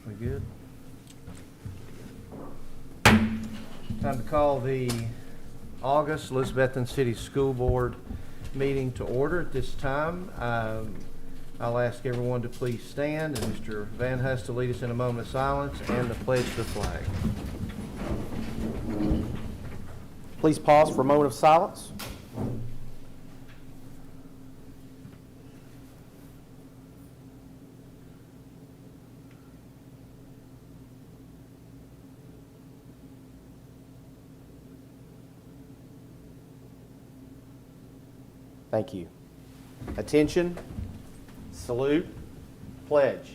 We good? Time to call the August Elizabethton City School Board meeting to order. At this time, I'll ask everyone to please stand, and Mr. Van Hust to lead us in a moment of silence and the pledge to the flag. Please pause for a moment of silence. Thank you. Attention, salute, pledge.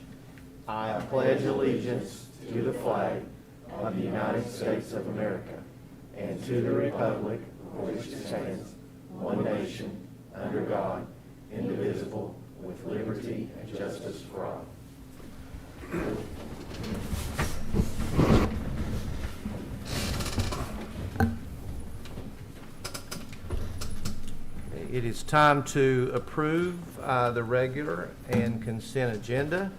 I pledge allegiance to the flag of the United States of America and to the republic for which it stands, one nation, under God, indivisible, with liberty and justice for all. It is time to approve the regular and consent agenda.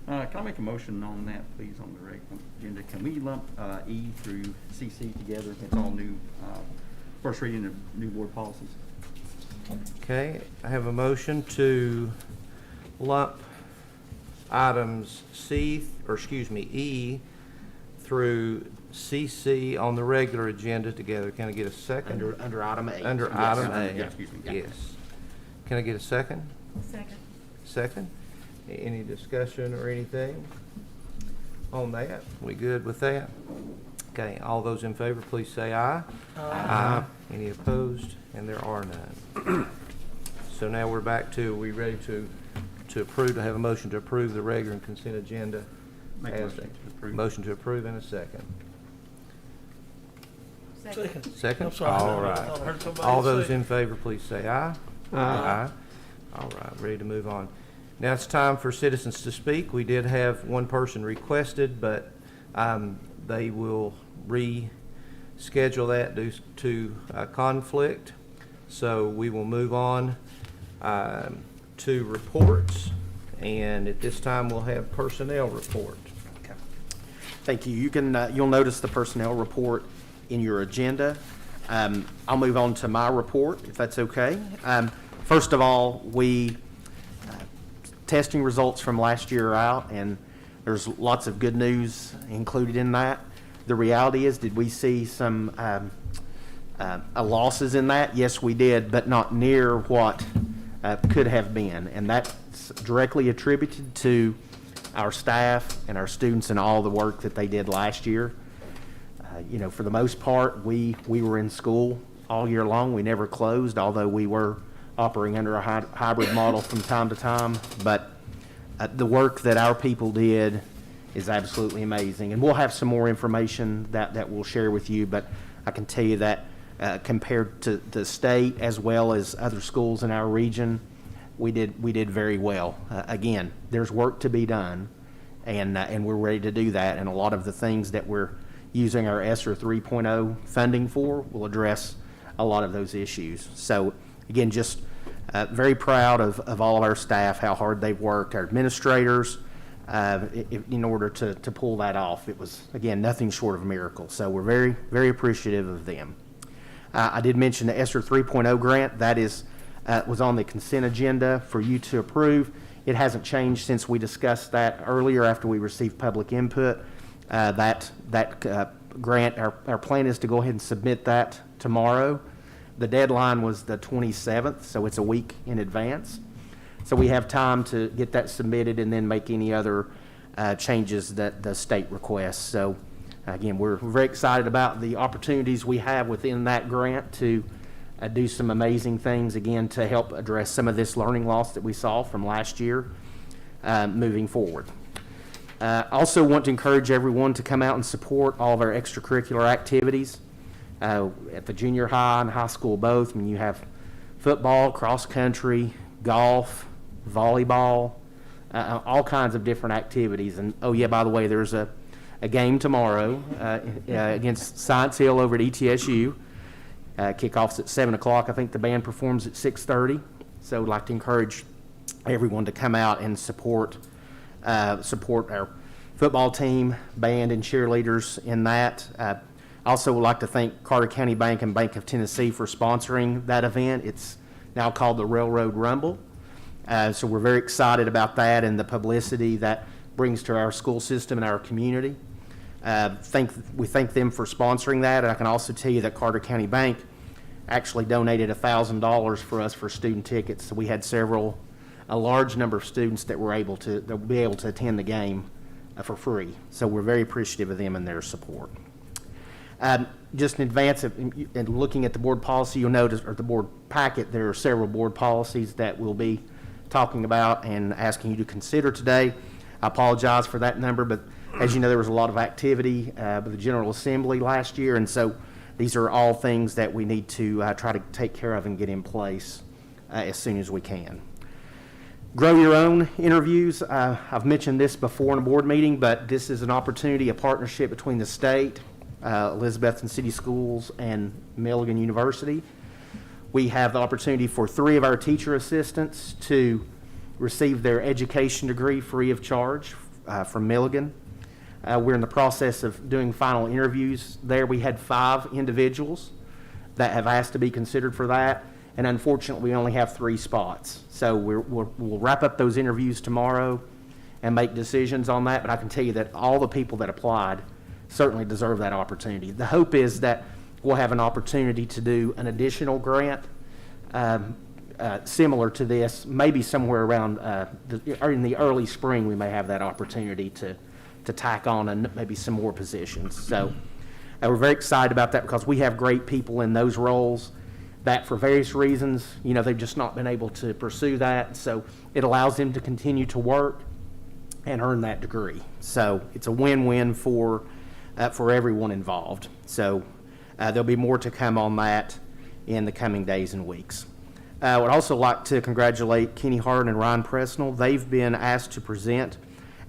Can I make a motion on that, please, on the regular agenda? Can we lump E through CC together? It's all new, first reading of new board policies. Okay, I have a motion to lump items E through CC on the regular agenda together. Can I get a second? Under item A. Under Yes, item A. yeah, excuse me, yeah. Yes. Can I get a second? Second. Second. Any discussion or anything on that? We good with that? Okay, all those in favor, please say aye. Aye. Any opposed? And there are none. So now we're back to, we ready to approve, to have a motion to approve the regular and consent agenda? Make a as motion to approve. Motion to approve in a second. Second. Second? I'm sorry. All I right. heard somebody All those say- in favor, please say aye. Aye. All right, ready to move on. Now it's time for citizens to speak. We did have one person requested, but they will reschedule that due to conflict. So we will move on to reports. And at this time, we'll have personnel report. Okay. Thank you. You can, you'll notice the personnel report in your agenda. I'll move on to my report, if that's okay. First of all, testing results from last year are out, and there's lots of good news included in that. The reality is, did we see some losses in that? Yes, we did, but not near what could have been, and that's directly attributed to our staff and our students and all the work that they did last year. You know, for the most part, we were in school all year long. We never closed, although we were operating under a hybrid model from time to time. But the work that our people did is absolutely amazing. And we'll have some more information that we'll share with you. But I can tell you that compared to the state as well as other schools in our region, we did very well. Again, there's work to be done, and we're ready to do that. And a lot of the things that we're using our ESSER 3.0 funding for will address a lot of those issues. So again, just very proud of all of our staff, how hard they've worked, our administrators, in order to pull that off. It was, again, nothing short of a miracle. So we're very, very appreciative of them. I did mention the ESSER 3.0 grant. That was on the consent agenda for you to approve. It hasn't changed since we discussed that earlier after we received public input. That grant, our plan is to go ahead and submit that tomorrow. The deadline was the 27th, so it's a week in advance. So we have time to get that submitted and then make any other changes that the state requests. So again, we're very excited about the opportunities we have within that grant to do some amazing things, again, to help address some of this learning loss that we saw from last year moving forward. Also want to encourage everyone to come out and support all of our extracurricular activities at the junior high and high school both. I mean, you have football, cross country, golf, volleyball, all kinds of different activities. And oh yeah, by the way, there's a game tomorrow against Science Hill over at ETSU. Kickoff's at 7 o'clock. I think the band performs at 6:30. So I'd like to encourage everyone to come out and support support our football team, band, and cheerleaders in that. Also would like to thank Carter County Bank and Bank of Tennessee for sponsoring that event. It's now called the Railroad Rumble. So we're very excited about that and the publicity that brings to our school system and our community. We thank them for sponsoring that, and I can also tell you that Carter County Bank actually donated $1,000 for us for student tickets. So we had a large number of students that were able to be able to attend the game for free. So we're very appreciative of them and their support. Just in advance of and looking at the board policy, you'll notice, or the board packet, there are several board policies that we'll be talking about and asking you to consider today. I apologize for that number, but as you know, there was a lot of activity with the General Assembly last year, and so these are all things that we need to try to take care of and get in place as soon as we can. Grow your own interviews. I've mentioned this before in a board meeting, but this is an opportunity, a partnership between the state, Elizabethton City Schools, and Milligan University. We have the opportunity for 3 of our teacher assistants to receive their education degree free of charge from Milligan. We're in the process of doing final interviews there. We had 5 individuals that have asked to be considered for that, and unfortunately we only have 3 spots. So we'll wrap up those interviews tomorrow and make decisions on that, but I can tell you that all the people that applied certainly deserve that opportunity. The hope is that we'll have an opportunity to do an additional grant similar to this, maybe somewhere around in the early spring. We may have that opportunity to tack on and maybe some more positions. So we're very excited about that because we have great people in those roles that for various reasons, they've just not been able to pursue that. So it allows them to continue to work and earn that degree. So it's a win-win for everyone involved. So there'll be more to come on that in the coming days and weeks. I would also like to congratulate Kenny Hart and Ryan Presnell. They've been asked to present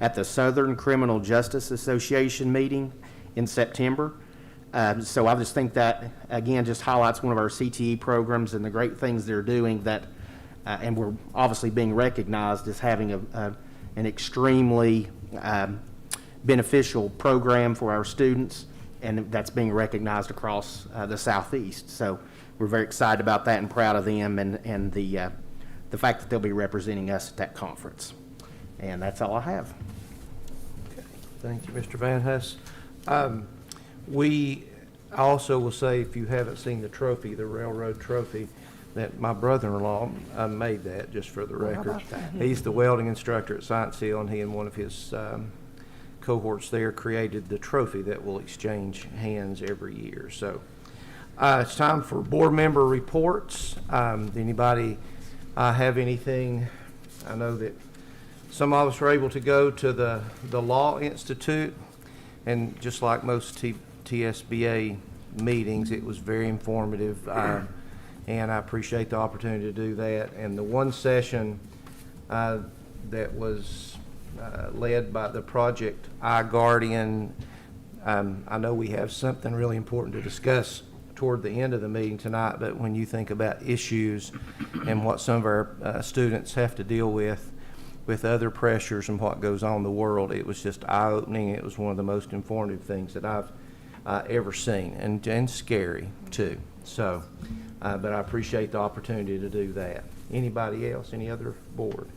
at the Southern Criminal Justice Association meeting in September. So I just think that, again, just highlights one of our CTE programs and the great things they're doing that, and we're obviously being recognized as having an extremely beneficial program for our students, and that's being recognized across the Southeast. So we're very excited about that and proud of them and the fact that they'll be representing us at that conference. And that's all I have. Okay. Thank you, Mr. Van Huss. We also will say, if you haven't seen the trophy, the railroad trophy, that my brother-in-law made that, just for the record. How about that? He's the welding instructor at Science Hill, and he and one of his cohorts there created the trophy that will exchange hands every year. So it's time for board member reports. Anybody have anything? I know that some of us were able to go to the Law Institute, and just like most TSBA meetings, it was very informative, and I appreciate the opportunity to do that. And the one session that was led by the Project iGuardian, I know we have something really important to discuss toward the end of the meeting tonight, but when you think about issues and what some of our students have to deal with other pressures and what goes on in the world, it was just eye-opening. It was one of the most informative things that I've ever seen, and scary too. So, but I appreciate the opportunity to do that. Anybody else? Any other board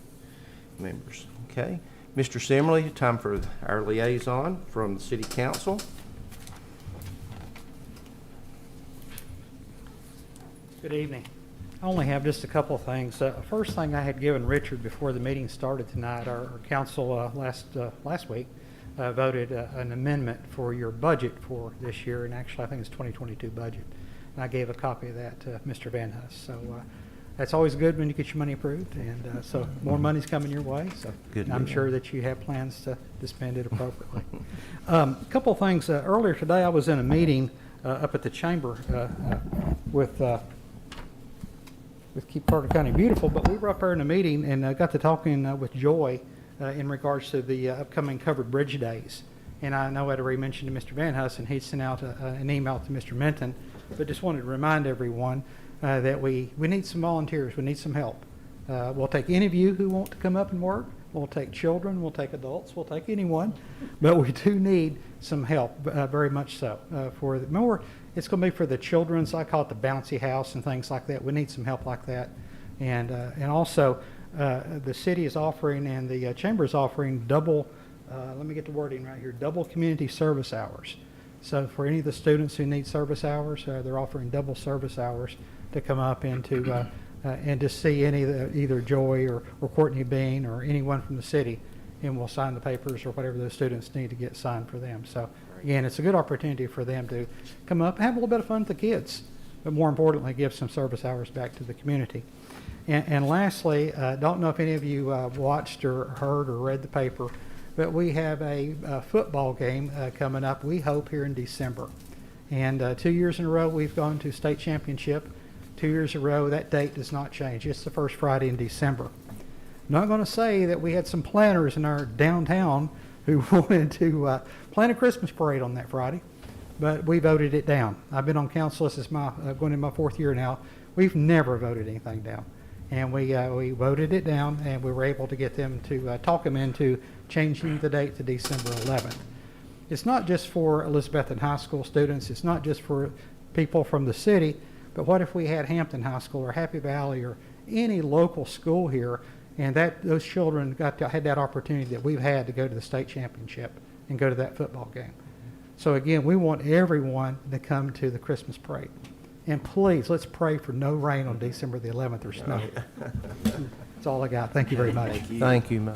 members? Okay. Mr. Simley, time for our liaison from the City Council. Good evening. I only have just a couple of things. First thing, I had given Richard before the meeting started tonight. Our council last week voted an amendment for your budget for this year, and actually I think it's 2022 budget. And I gave a copy of that to Mr. Van Huss. So that's always good when you get your money approved, and so more money's coming your way. So Good I'm deal. sure that you have plans to spend it appropriately. A couple of things. Earlier today, I was in a meeting up at the chamber with Keep Carter County Beautiful, but we were up there in a meeting and got to talking with Joy in regards to the upcoming Covered Bridge Days. And I know I'd already mentioned to Mr. Van Huss, and he sent out an email to Mr. Minton, but just wanted to remind everyone that we need some volunteers. We need some help. We'll take any of you who want to come up and work. We'll take children, we'll take adults, we'll take anyone, but we do need some help, very much so. For the more, it's going to be for the children's, I call it the bouncy house and things like that. We need some help like that. And also, the city is offering and the chamber is offering double, let me get the wording right here, double community service hours. So for any of the students who need service hours, they're offering double service hours to come up and to see any of the, either Joy or Courtney Bean or anyone from the city, and we'll sign the papers or whatever those students need to get signed for them. So again, it's a good opportunity for them to come up, have a little bit of fun with the kids, but more importantly, give some service hours back to the community. And lastly, don't know if any of you watched or heard or read the paper, but we have a football game coming up, we hope, here in December. And 2 years in a row, we've gone to state championship. 2 years in a row, that date does not change. It's the first Friday in December. Not going to say that we had some planners in our downtown who wanted to plan a Christmas parade on that Friday, but we voted it down. I've been on council, this is my going in my 4th year now. We've never voted anything down. And we voted it down, and we were able to get them to talk them into changing the date to December 11th. It's not just for Elizabethton High School students. It's not just for people from the city, but what if we had Hampton High School or Happy Valley or any local school here, and that those children had that opportunity that we've had to go to the state championship and go to that football game. So again, we want everyone to come to the Christmas parade. And please, let's pray for no rain on December the 11th or snow. That's all I got. Thank you very much. Thank you, Mike.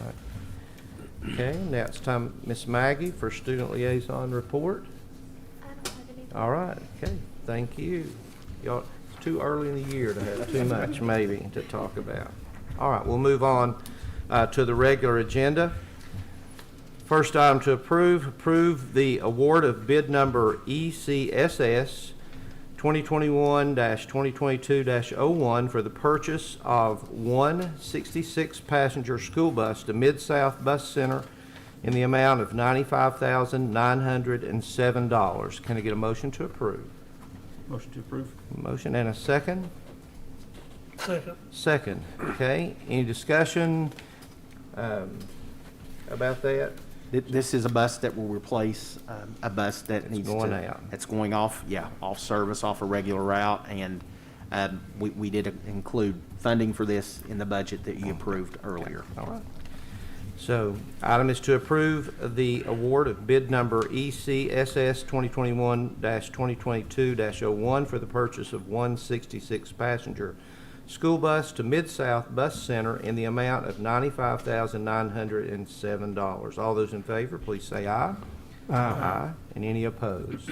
Okay, now it's time, Miss Maggie, for Student Liaison report. I don't have anything. All right, okay, thank you. Y'all, it's too early in the year to have too much maybe to talk about. All right, we'll move on to the regular agenda. First item to approve the award of bid number ECSS 2021-2022-01 for the purchase of one 66-passenger school bus to Mid-South Bus Center in the amount of $95,907. Can I get a motion to approve? Motion to approve. Motion and a second? Second. Second, okay. Any discussion about that? This is a bus that will replace a bus that It's needs going to. out. It's going off, off service, off a regular route, and we did include funding for this in the budget that you approved earlier. All right. So, item is to approve the award of bid number ECSS 2021-2022-01 for the purchase of one 66-passenger school bus to Mid-South Bus Center in the amount of $95,907. All those in favor, please say aye. Aye. And any opposed?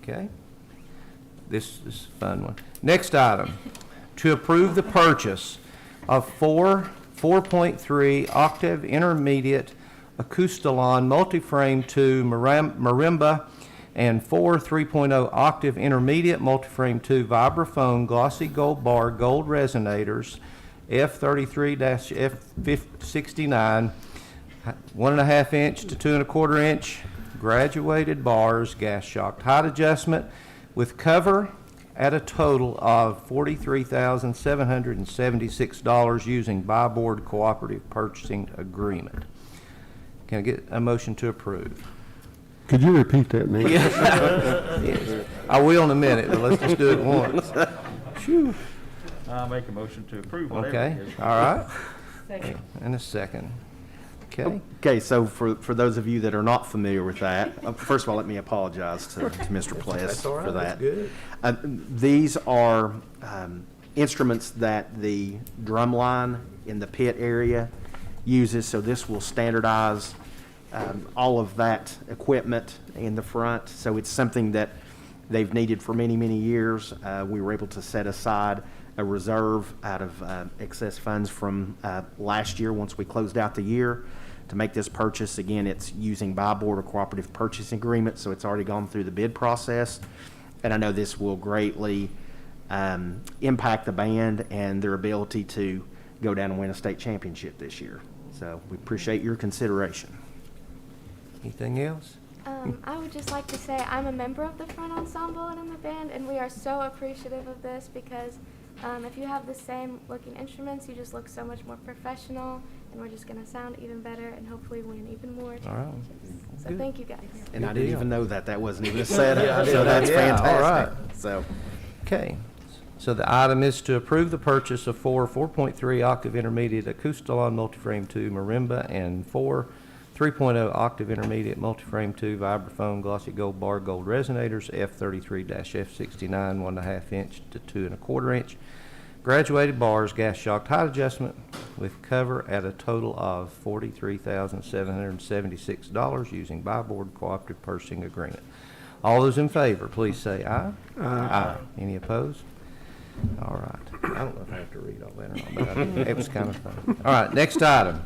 Okay. This is a fun one. Next item, to approve the purchase of 4.3 octave intermediate Acoustalon multi-frame 2 marimba and 4 3.0 octave intermediate multi-frame 2 vibraphone glossy gold bar gold resonators F33-F69 1.5 inch to 2.25 inch graduated bars, gas shocked height adjustment with cover at a total of $43,776 using buy board cooperative purchasing agreement. Can I get a motion to approve? Could you repeat that, Nick? Yes. I will in a minute, but let's just do it once. Phew. I'll make a motion to approve whatever Okay, it is. all right. And a second. Okay. Okay, so for those of you that are not familiar with that, first of all, let me apologize to Mr. Pless That's all right, for that's that. good. These are instruments that the drum line in the pit area uses, so this will standardize all of that equipment in the front. So it's something that they've needed for many, many years. We were able to set aside a reserve out of excess funds from last year once we closed out the year to make this purchase. Again, it's using buy board or cooperative purchasing agreement, so it's already gone through the bid process. And I know this will greatly impact the band and their ability to go down and win a state championship this year. So we appreciate your consideration. Anything else? I would just like to say I'm a member of the front ensemble and in the band, and we are so appreciative of this because if you have the same looking instruments, you just look so much more professional and we're just going to sound even better and hopefully win even more All right. championships. So Good. thank you guys. And I Good didn't deal. even know that. That wasn't even a setup. Yeah, I So didn't. that's Yeah, all fantastic. right. So, Okay, so the item is to approve the purchase of four 4.3 octave intermediate Acoustalon multiframe 2 marimba and four 3.0 octave intermediate multiframe 2 vibraphone glossy gold bar gold resonators F33-F69 1.5 inch to 2.25 inch graduated bars gas shocked height adjustment with cover at a total of $43,776 using buy board cooperative purchasing agreement. All those in favor, please say aye. Aye. Any opposed? All right. I don't know if I have to read all that or not, but it was kind of fun. All right, next item.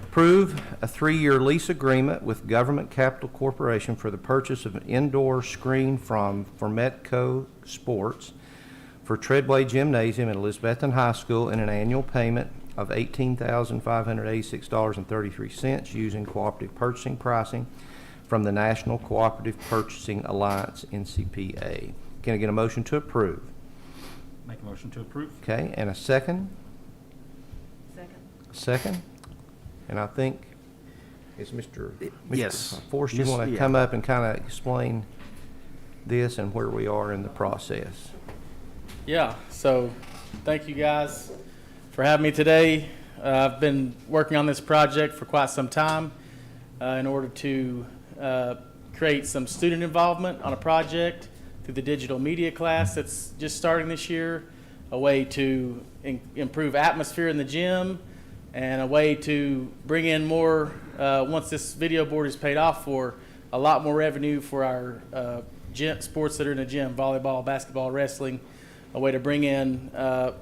Approve a 3-year lease agreement with Government Capital Corporation for the purchase of an indoor screen from Formetco Sports for Treadway Gymnasium at Elizabethton High School in an annual payment of $18,586.33 using cooperative purchasing pricing from the National Cooperative Purchasing Alliance, NCPA. Can I get a motion to approve? Make a motion to approve. Okay, and a second? Second. Second? And I think, is Mr. Yes. Forrest, you Yes, want to yeah. come up and kind of explain this and where we are in the process? Yeah, so thank you guys for having me today. I've been working on this project for quite some time in order to create some student involvement on a project through the digital media class that's just starting this year, a way to improve atmosphere in the gym, and a way to bring in more, once this video board is paid off for, a lot more revenue for our gym, sports that are in the gym, volleyball, basketball, wrestling, a way to bring in,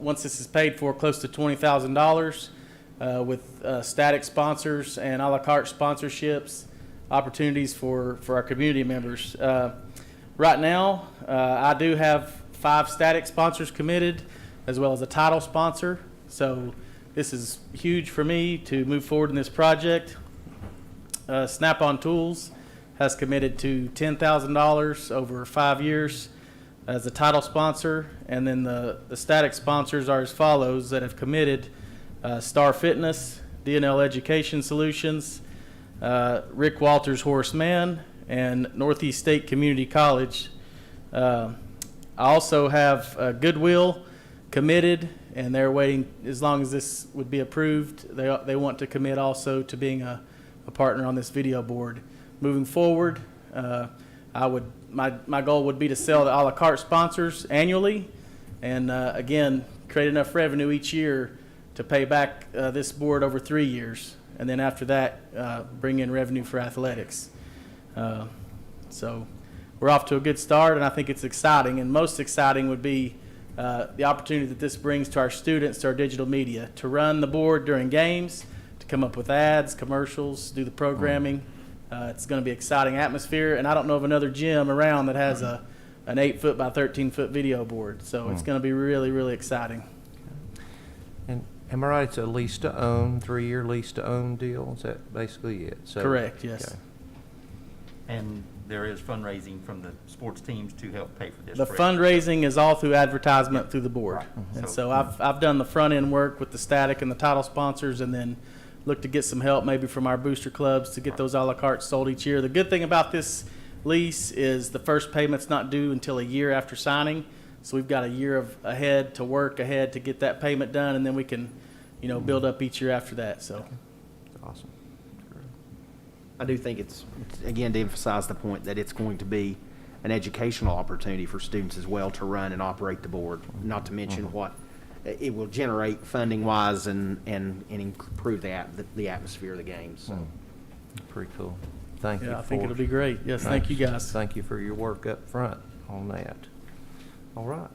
once this is paid for, close to $20,000 with static sponsors and a la carte sponsorships, opportunities for our community members. Right now, I do have 5 static sponsors committed, as well as a title sponsor. So this is huge for me to move forward in this project. Snap-on Tools has committed to $10,000 over 5 years as a title sponsor, and then the static sponsors are as follows that have committed: Star Fitness, D&L Education Solutions, Rick Walters Horace Mann, and Northeast State Community College. I also have Goodwill committed, and they're waiting, as long as this would be approved, they want to commit also to being a partner on this video board. Moving forward, my goal would be to sell the a la carte sponsors annually, and again, create enough revenue each year to pay back this board over 3 years, and then after that, bring in revenue for athletics. So we're off to a good start, and I think it's exciting, and most exciting would be the opportunity that this brings to our students, to our digital media, to run the board during games, to come up with ads, commercials, do the programming. It's going to be exciting atmosphere, and I don't know of another gym around that has an 8-foot by 13-foot video board, so it's going to be really, really exciting. And am I right, it's a lease to own, 3-year lease to own deal? Is that basically it? So, Correct, yes. okay. And there is fundraising from the sports teams to help pay for this. The correct? fundraising is all through advertisement through the board. Right. And So- so I've done the front end work with the static and the title sponsors, and then look to get some help maybe from our booster clubs to get those a la carte sold each year. The good thing about this lease is the first payment's not due until a year after signing. So we've got a year ahead to work ahead to get that payment done, and then we can, build up each year after that. So Awesome. I do think it's, again, to emphasize the point that it's going to be an educational opportunity for students as well to run and operate the board, not to mention what it will generate funding-wise and improve the atmosphere of the games. So. Pretty cool. Thank you. yeah, I think it'll Forrest. be great. Yes, thank you guys. Thank you for your work up front on that. All right.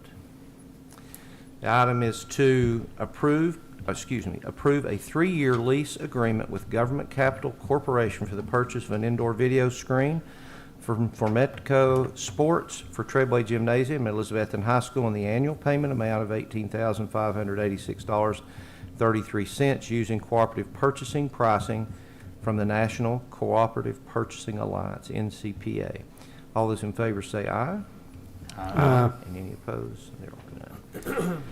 The item is to approve a 3-year lease agreement with Government Capital Corporation for the purchase of an indoor video screen from Formetco Sports for Treadway Gymnasium at Elizabethton High School in the annual payment amount of $18,586.33 using cooperative purchasing pricing from the National Cooperative Purchasing Alliance, NCPA. All those in favor say aye. Aye. And any opposed? They're all done.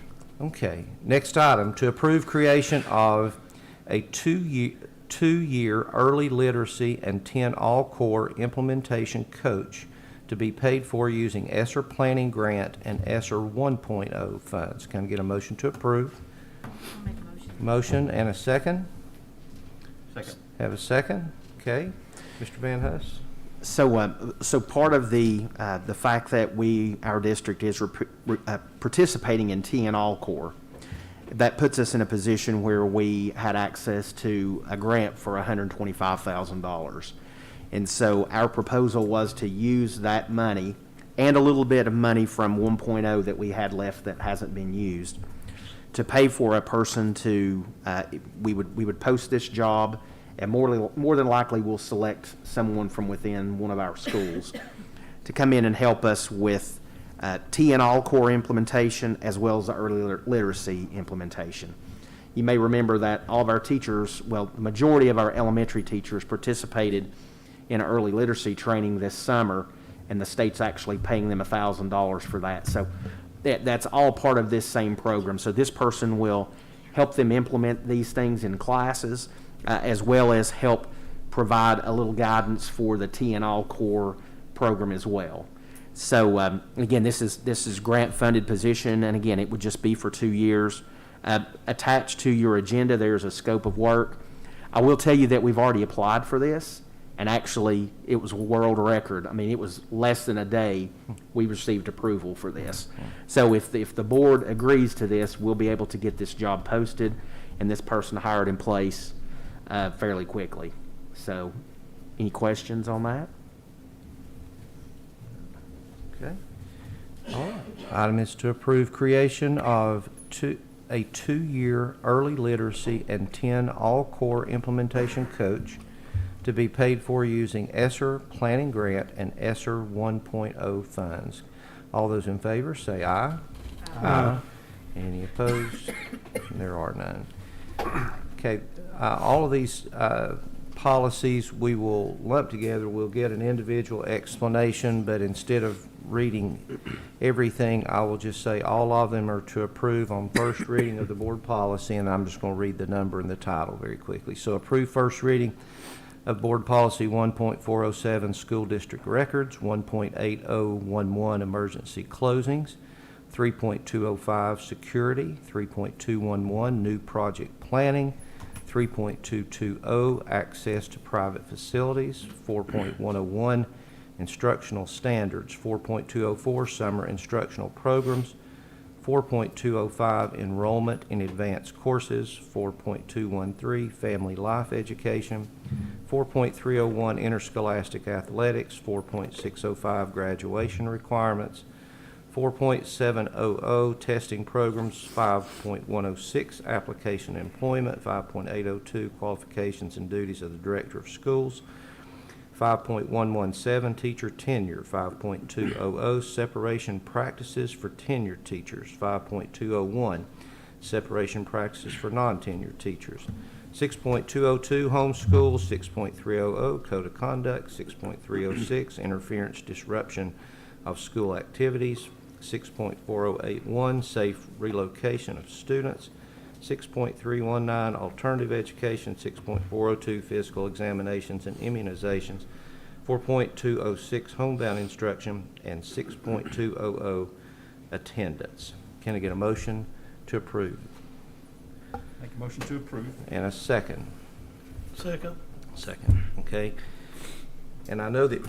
Okay, next item, to approve creation of a two-year early literacy and 10 all-core implementation coach to be paid for using ESSER Planning Grant and ESSER 1.0 funds. Can I get a motion to approve? I'll make a motion. Motion and a second? Second. Have a second? Okay. Mr. Van Huss? So part of the fact that our district is participating in TN All Core, that puts us in a position where we had access to a grant for $125,000. And so our proposal was to use that money and a little bit of money from 1.0 that we had left that hasn't been used to pay for a person to, we would post this job, and more than likely we'll select someone from within one of our schools to come in and help us with TN All Core implementation as well as the early literacy implementation. You may remember that all of our teachers, well, the majority of our elementary teachers participated in early literacy training this summer, and the state's actually paying them $1,000 for that. So that's all part of this same program. So this person will help them implement these things in classes, as well as help provide a little guidance for the TN All Core program as well. So again, this is grant-funded position, and again, it would just be for 2 years. Attached to your agenda, there's a scope of work. I will tell you that we've already applied for this, and actually, it was a world record. I mean, it was less than a day we received approval for this. So if the board agrees to this, we'll be able to get this job posted and this person hired in place fairly quickly. So, any questions on that? Okay. All right. Item is to approve creation of a two-year early literacy and 10 all-core implementation coach to be paid for using ESSER Planning Grant and ESSER 1.0 funds. All those in favor say aye. Aye. Any opposed? There are none. Okay, all of these policies we will lump together. We'll get an individual explanation, but instead of reading everything, I will just say all of them are to approve on first reading of the board policy, and I'm just going to read the number and the title very quickly. So approve first reading of Board Policy 1.407, School District Records, 1.8011, Emergency Closings, 3.205, Security, 3.211, New Project Planning, 3.220, Access to Private Facilities, 4.101, Instructional Standards, 4.204, Summer Instructional Programs, 4.205, Enrollment in Advanced Courses, 4.213, Family Life Education, 4.301, Interscholastic Athletics, 4.605, Graduation Requirements, 4.700, Testing Programs, 5.106, Application Employment, 5.802, Qualifications and Duties of the Director of Schools, 5.117, Teacher Tenure, 5.200, Separation Practices for Tenured Teachers, 5.201, Separation Practices for Non-Tenured Teachers, 6.202, Homeschool, 6.300, Code of Conduct, 6.306, Interference, Disruption of School Activities, 6.4081, Safe Relocation of Students, 6.319, Alternative Education, 6.402, Physical Examinations and Immunizations, 4.206, Homebound Instruction, and 6.200, Attendance. Can I get a motion to approve? Make a motion to approve. And a second? Second. Second, okay. And I know that,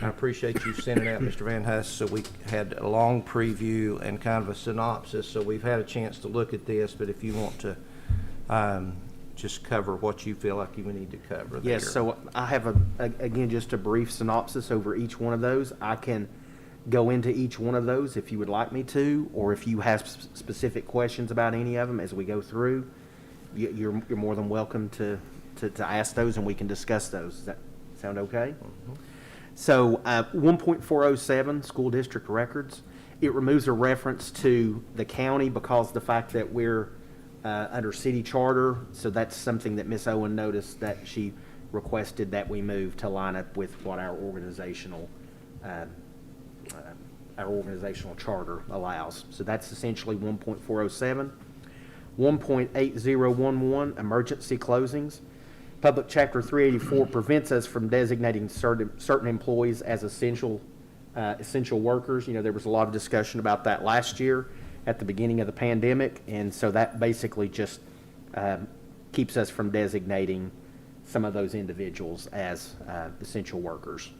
I appreciate you sending out, Mr. Van Huss, so we had a long preview and kind of a synopsis, so we've had a chance to look at this, but if you want to just cover what you feel like you need to cover there. Yes, so I have, again, just a brief synopsis over each one of those. I can go into each one of those if you would like me to, or if you have specific questions about any of them as we go through, you're more than welcome to ask those, and we can discuss those. Does that sound okay? Mhm. So 1.407, School District Records, it removes a reference to the county because of the fact that we're under city charter, so that's something that Ms. Owen noticed that she requested that we move to line up with what our organizational charter allows. So that's essentially 1.407. 1.8011, emergency closings. Public Chapter 384 prevents us from designating certain employees as essential workers. You know, there was a lot of discussion about that last year at the beginning of the pandemic, and so that basically just keeps us from designating some of those individuals as essential workers.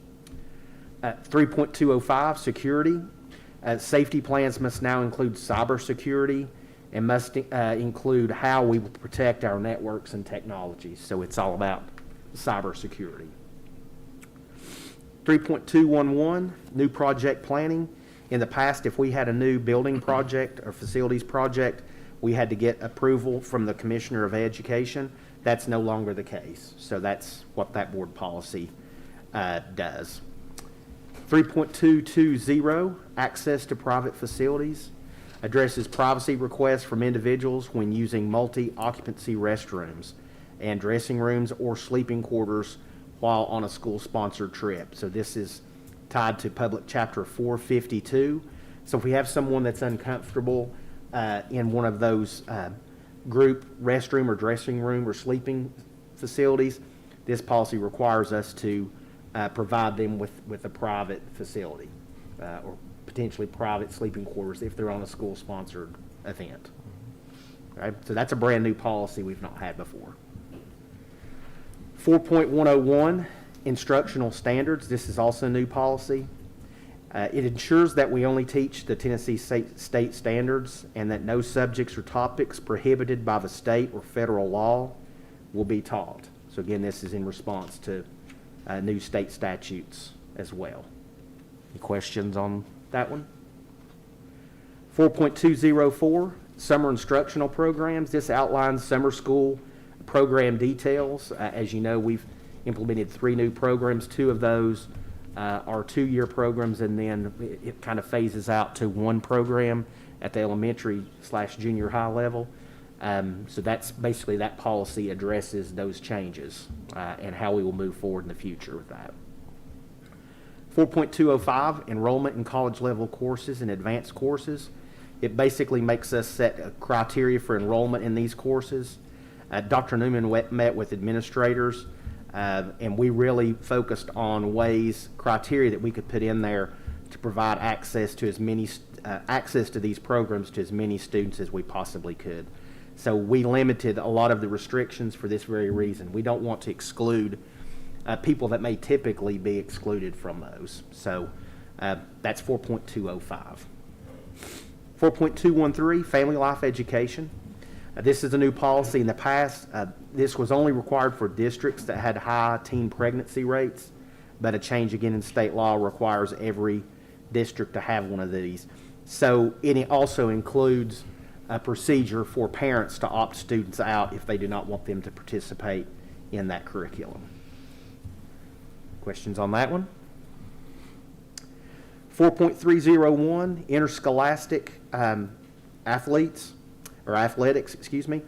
3.205, security. Safety plans must now include cybersecurity and must include how we will protect our networks and technologies. So it's all about cybersecurity. 3.211, new project planning. In the past, if we had a new building project or facilities project, we had to get approval from the Commissioner of Education. That's no longer the case. So that's what that board policy does. 3.220, access to private facilities, addresses privacy requests from individuals when using multi-occupancy restrooms and dressing rooms or sleeping quarters while on a school-sponsored trip. So this is tied to Public Chapter 452. So if we have someone that's uncomfortable in one of those group restroom or dressing room or sleeping facilities, this policy requires us to provide them with a private facility or potentially private sleeping quarters if they're on a school-sponsored event. Right? So that's a brand new policy we've not had before. 4.101, instructional standards. This is also a new policy. It ensures that we only teach the Tennessee state standards and that no subjects or topics prohibited by the state or federal law will be taught. So again, this is in response to new state statutes as well. Any questions on that one? 4.204, summer instructional programs. This outlines summer school program details. As you know, we've implemented 3 new programs. 2 of those are 2-year programs, and then it kind of phases out to 1 program at the elementary/junior high level. So that's basically, that policy addresses those changes and how we will move forward in the future with that. 4.205, enrollment in college level courses and advanced courses. It basically makes us set a criteria for enrollment in these courses. Dr. Newman met with administrators, and we really focused on criteria that we could put in there to provide access to as many access to these programs to as many students as we possibly could. So we limited a lot of the restrictions for this very reason. We don't want to exclude people that may typically be excluded from those. So that's 4.205. 4.213, family life education. This is a new policy. In the past, this was only required for districts that had high teen pregnancy rates, but a change again in state law requires every district to have one of these. So it also includes a procedure for parents to opt students out if they do not want them to participate in that curriculum. Questions on that one? 4.301, interscholastic athletics, excuse me.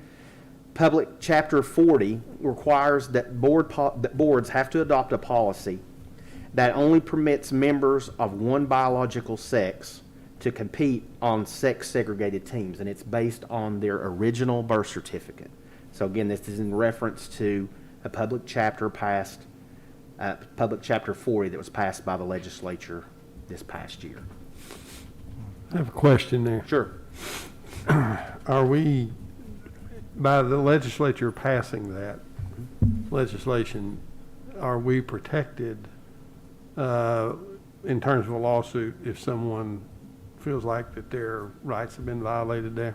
Public Chapter 40 requires that boards have to adopt a policy that only permits members of one biological sex to compete on sex-segregated teams, and it's based on their original birth certificate. So again, this is in reference to a public chapter passed, Public Chapter 40 that was passed by the legislature this past year. I have a question there. Sure. Are we, by the legislature passing that legislation, are we protected in terms of a lawsuit if someone feels like that their rights have been violated there?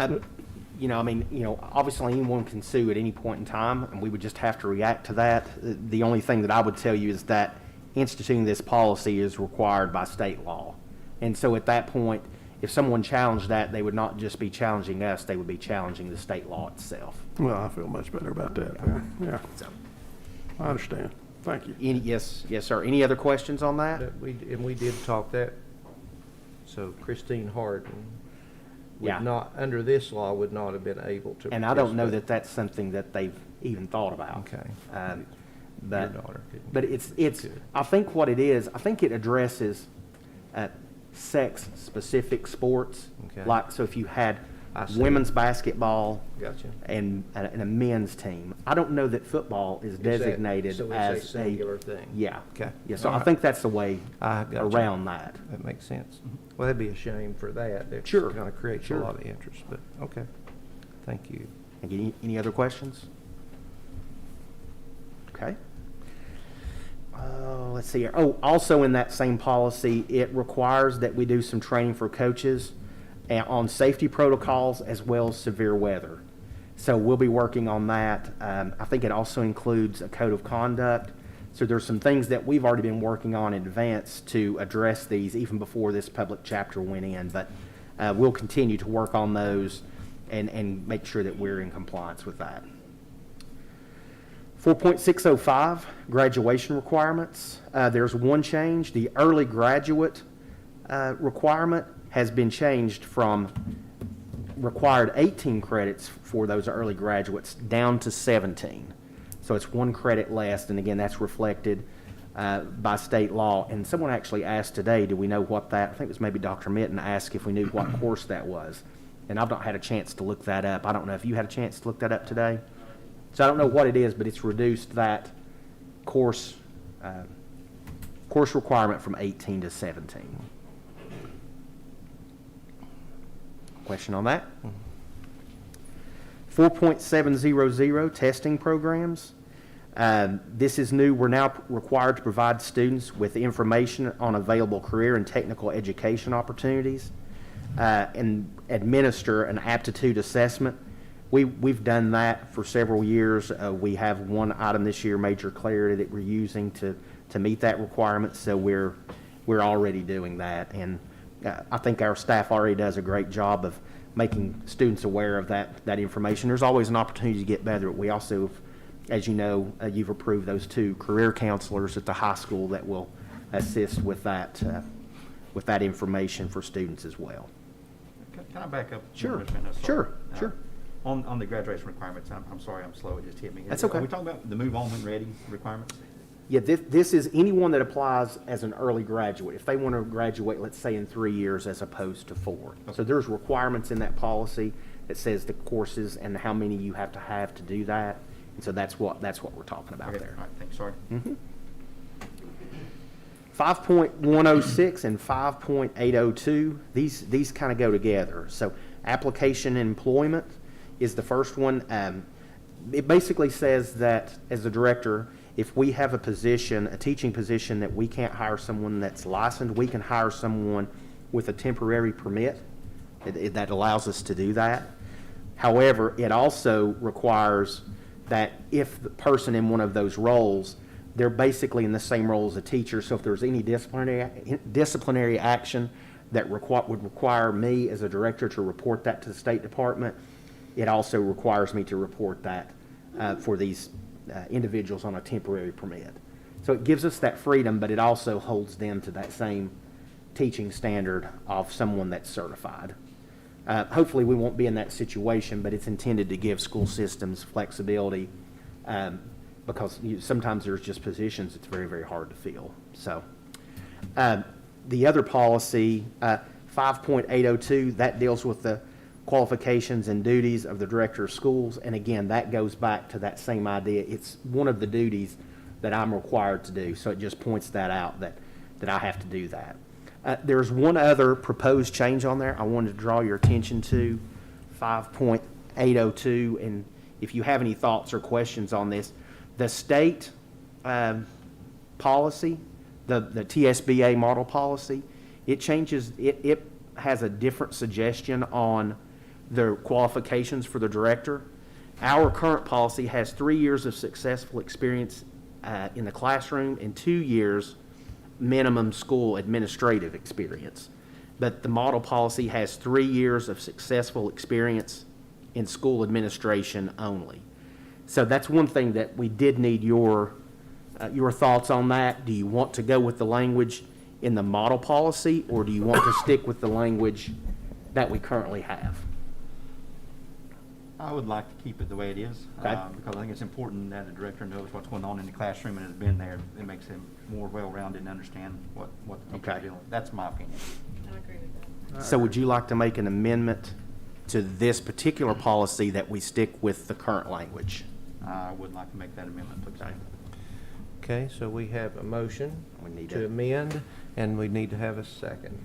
Obviously anyone can sue at any point in time, and we would just have to react to that. The only thing that I would tell you is that instituting this policy is required by state law. And so at that point, if someone challenged that, they would not just be challenging us, they would be challenging the state law itself. Well, I feel much better about that. Yeah, So, I understand. Thank you. yes, sir. Any other questions on that? We did talk that, so Christine Harden Yeah. would not, under this law, would not have been able to. And I don't know that participate. that's something that they've even thought about. Okay. But, Your daughter didn't. but it's, I think what it is, I think it addresses sex-specific sports. Okay. Like, so if you had I see. women's basketball, Gotcha. and a men's team. I don't know that football is designated so it's as a singular thing? Yeah. Okay. Yeah, so All I right. think that's the way I gotcha. around that. That makes sense. Well, that'd be a shame for that. That Sure. kind of creates a Sure. lot of interest, but, okay. Thank you. Any other questions? Okay. Let's see here. Oh, also in that same policy, it requires that we do some training for coaches on safety protocols as well as severe weather. So we'll be working on that. I think it also includes a code of conduct. So there's some things that we've already been working on in advance to address these even before this public chapter went in. But we'll continue to work on those and make sure that we're in compliance with that. 4.605, graduation requirements. There's one change. The early graduate requirement has been changed from required 18 credits for those early graduates down to 17. So it's 1 credit less, and again, that's reflected by state law. And someone actually asked today, do we know what that, I think it was maybe Dr. Mitten asked if we knew what course that was. And I've not had a chance to look that up. I don't know if you had a chance to look that up today. So I don't know what it is, but it's reduced that course requirement from 18 to 17. Question on that? 4.700, testing programs. This is new. We're now required to provide students with information on available career and technical education opportunities and administer an aptitude assessment. We've done that for several years. We have one item this year, Major Clarity, that we're using to meet that requirement, so we're already doing that. And I think our staff already does a great job of making students aware of that information. There's always an opportunity to get better. We also, as you know, you've approved those 2 career counselors at the high school that will assist with that information for students as well. Can I back up? Sure. Ms. Minna? Sorry. Sure. Sure. On the graduation requirements, I'm sorry, I'm slow, it just hit me. That's okay. Are we talking about the move on when ready requirements? Yeah, this is anyone that applies as an early graduate. If they want to graduate, let's say in 3 years as opposed to 4. Okay. So there's requirements in that policy that says the courses and how many you have to do that. And so that's what we're talking about Okay, there. all right, thanks, sorry. 5.106 and 5.802, these kind of go together. So application and employment is the first one. It basically says that as a director, if we have a position, a teaching position that we can't hire someone that's licensed, we can hire someone with a temporary permit. That allows us to do that. However, it also requires that if the person in one of those roles, they're basically in the same role as a teacher, so if there's any disciplinary action that would require me as a director to report that to the State Department, it also requires me to report that for these individuals on a temporary permit. So it gives us that freedom, but it also holds them to that same teaching standard of someone that's certified. Hopefully we won't be in that situation, but it's intended to give school systems flexibility because sometimes there's just positions it's very, very hard to fill. So the other policy, 5.802, that deals with the qualifications and duties of the director of schools. And again, that goes back to that same idea. It's one of the duties that I'm required to do. So it just points that out that I have to do that. There's one other proposed change on there I wanted to draw your attention to, 5.802. And if you have any thoughts or questions on this, the state policy, the TSBA model policy, it changes, it has a different suggestion on the qualifications for the director. Our current policy has 3 years of successful experience in the classroom and 2 years minimum school administrative experience. But the model policy has 3 years of successful experience in school administration only. So that's one thing that we did need your thoughts on that. Do you want to go with the language in the model policy, or do you want to stick with the language that we currently have? I would like to keep it the way it is, Okay. because I think it's important that a director knows what's going on in the classroom and has been there. It makes him more well-rounded and understand what the teacher's Okay. doing. That's my opinion. I agree with that. So would you like to make an amendment to this particular policy that we stick with the current language. I would like to make that amendment, please. Okay, so we have a motion We need to to- amend, and we need to have a second.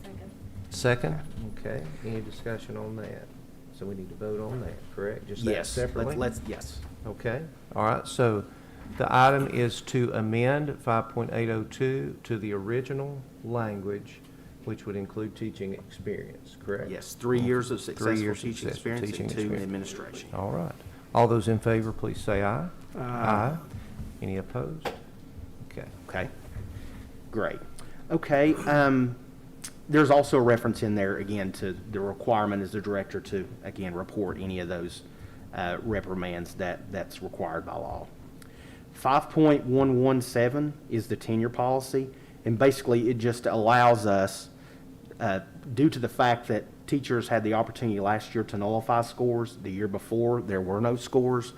Second. Second? Okay, any discussion on that? So we need to vote on that, correct? Just that Yes, separately? yes. Okay, all right, so the item is to amend 5.802 to the original language, which would include teaching experience, correct? Yes, 3 years of 3 successful years of teaching successful experience teaching and 2 experience. administration. All right. All those in favor, please say aye. Aye. Any opposed? Okay. Okay, great. Okay, there's also a reference in there, again, to the requirement as the director to, again, report any of those reprimands that's required by law. 5.117 is the tenure policy, and basically it just allows us, due to the fact that teachers had the opportunity last year to nullify scores, the year before there were no scores,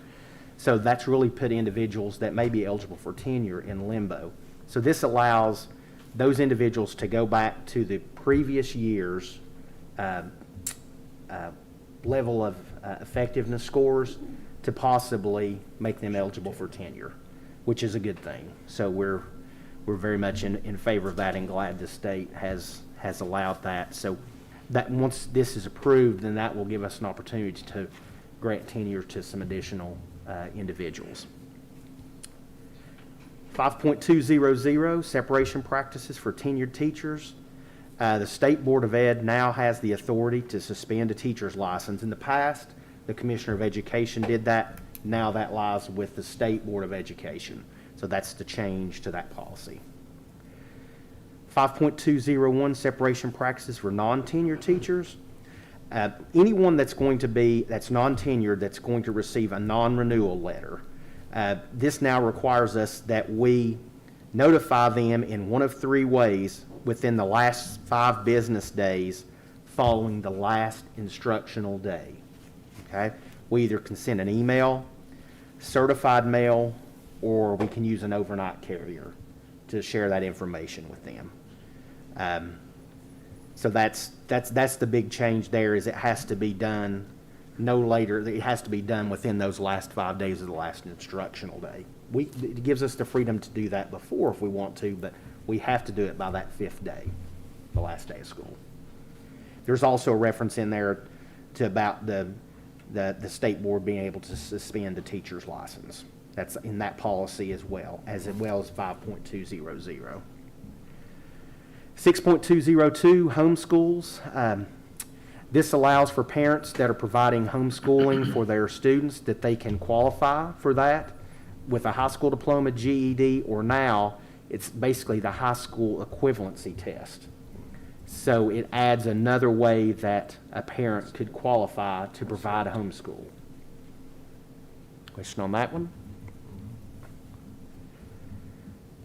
so that's really put individuals that may be eligible for tenure in limbo. So this allows those individuals to go back to the previous year's level of effectiveness scores to possibly make them eligible for tenure, which is a good thing. So we're very much in favor of that and glad the state has allowed that. So that once this is approved, then that will give us an opportunity to grant tenure to some additional individuals. 5.200, separation practices for tenured teachers. The State Board of Ed now has the authority to suspend a teacher's license. In the past, the Commissioner of Education did that. Now that lies with the State Board of Education. So that's the change to that policy. 5.201, separation practices for non-tenured teachers. Anyone that's non-tenured, that's going to receive a non-renewal letter. This now requires us that we notify them in one of 3 ways within the last 5 business days following the last instructional day. Okay? We either can send an email, certified mail, or we can use an overnight carrier to share that information with them. So that's the big change there, is it has to be done no later, it has to be done within those last 5 days of the last instructional day. It gives us the freedom to do that before if we want to, but we have to do it by that 5th day, the last day of school. There's also a reference in there to about the state board being able to suspend a teacher's license. That's in that policy as well as 5.200. 6.202, homeschools. This allows for parents that are providing homeschooling for their students that they can qualify for that with a high school diploma, GED, or now it's basically the high school equivalency test. So it adds another way that a parent could qualify to provide a homeschool. Question on that one?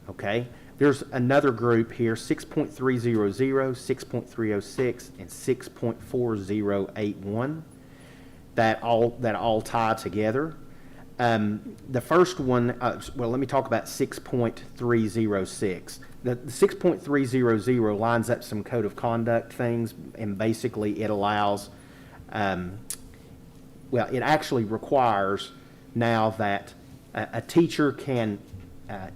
Okay. There's another group here, 6.300, 6.306, and 6.4081 that all tie together. The first one, well, let me talk about 6.306. The 6.300 lines up some code of conduct things, and basically it allows, well, it actually requires now that a teacher can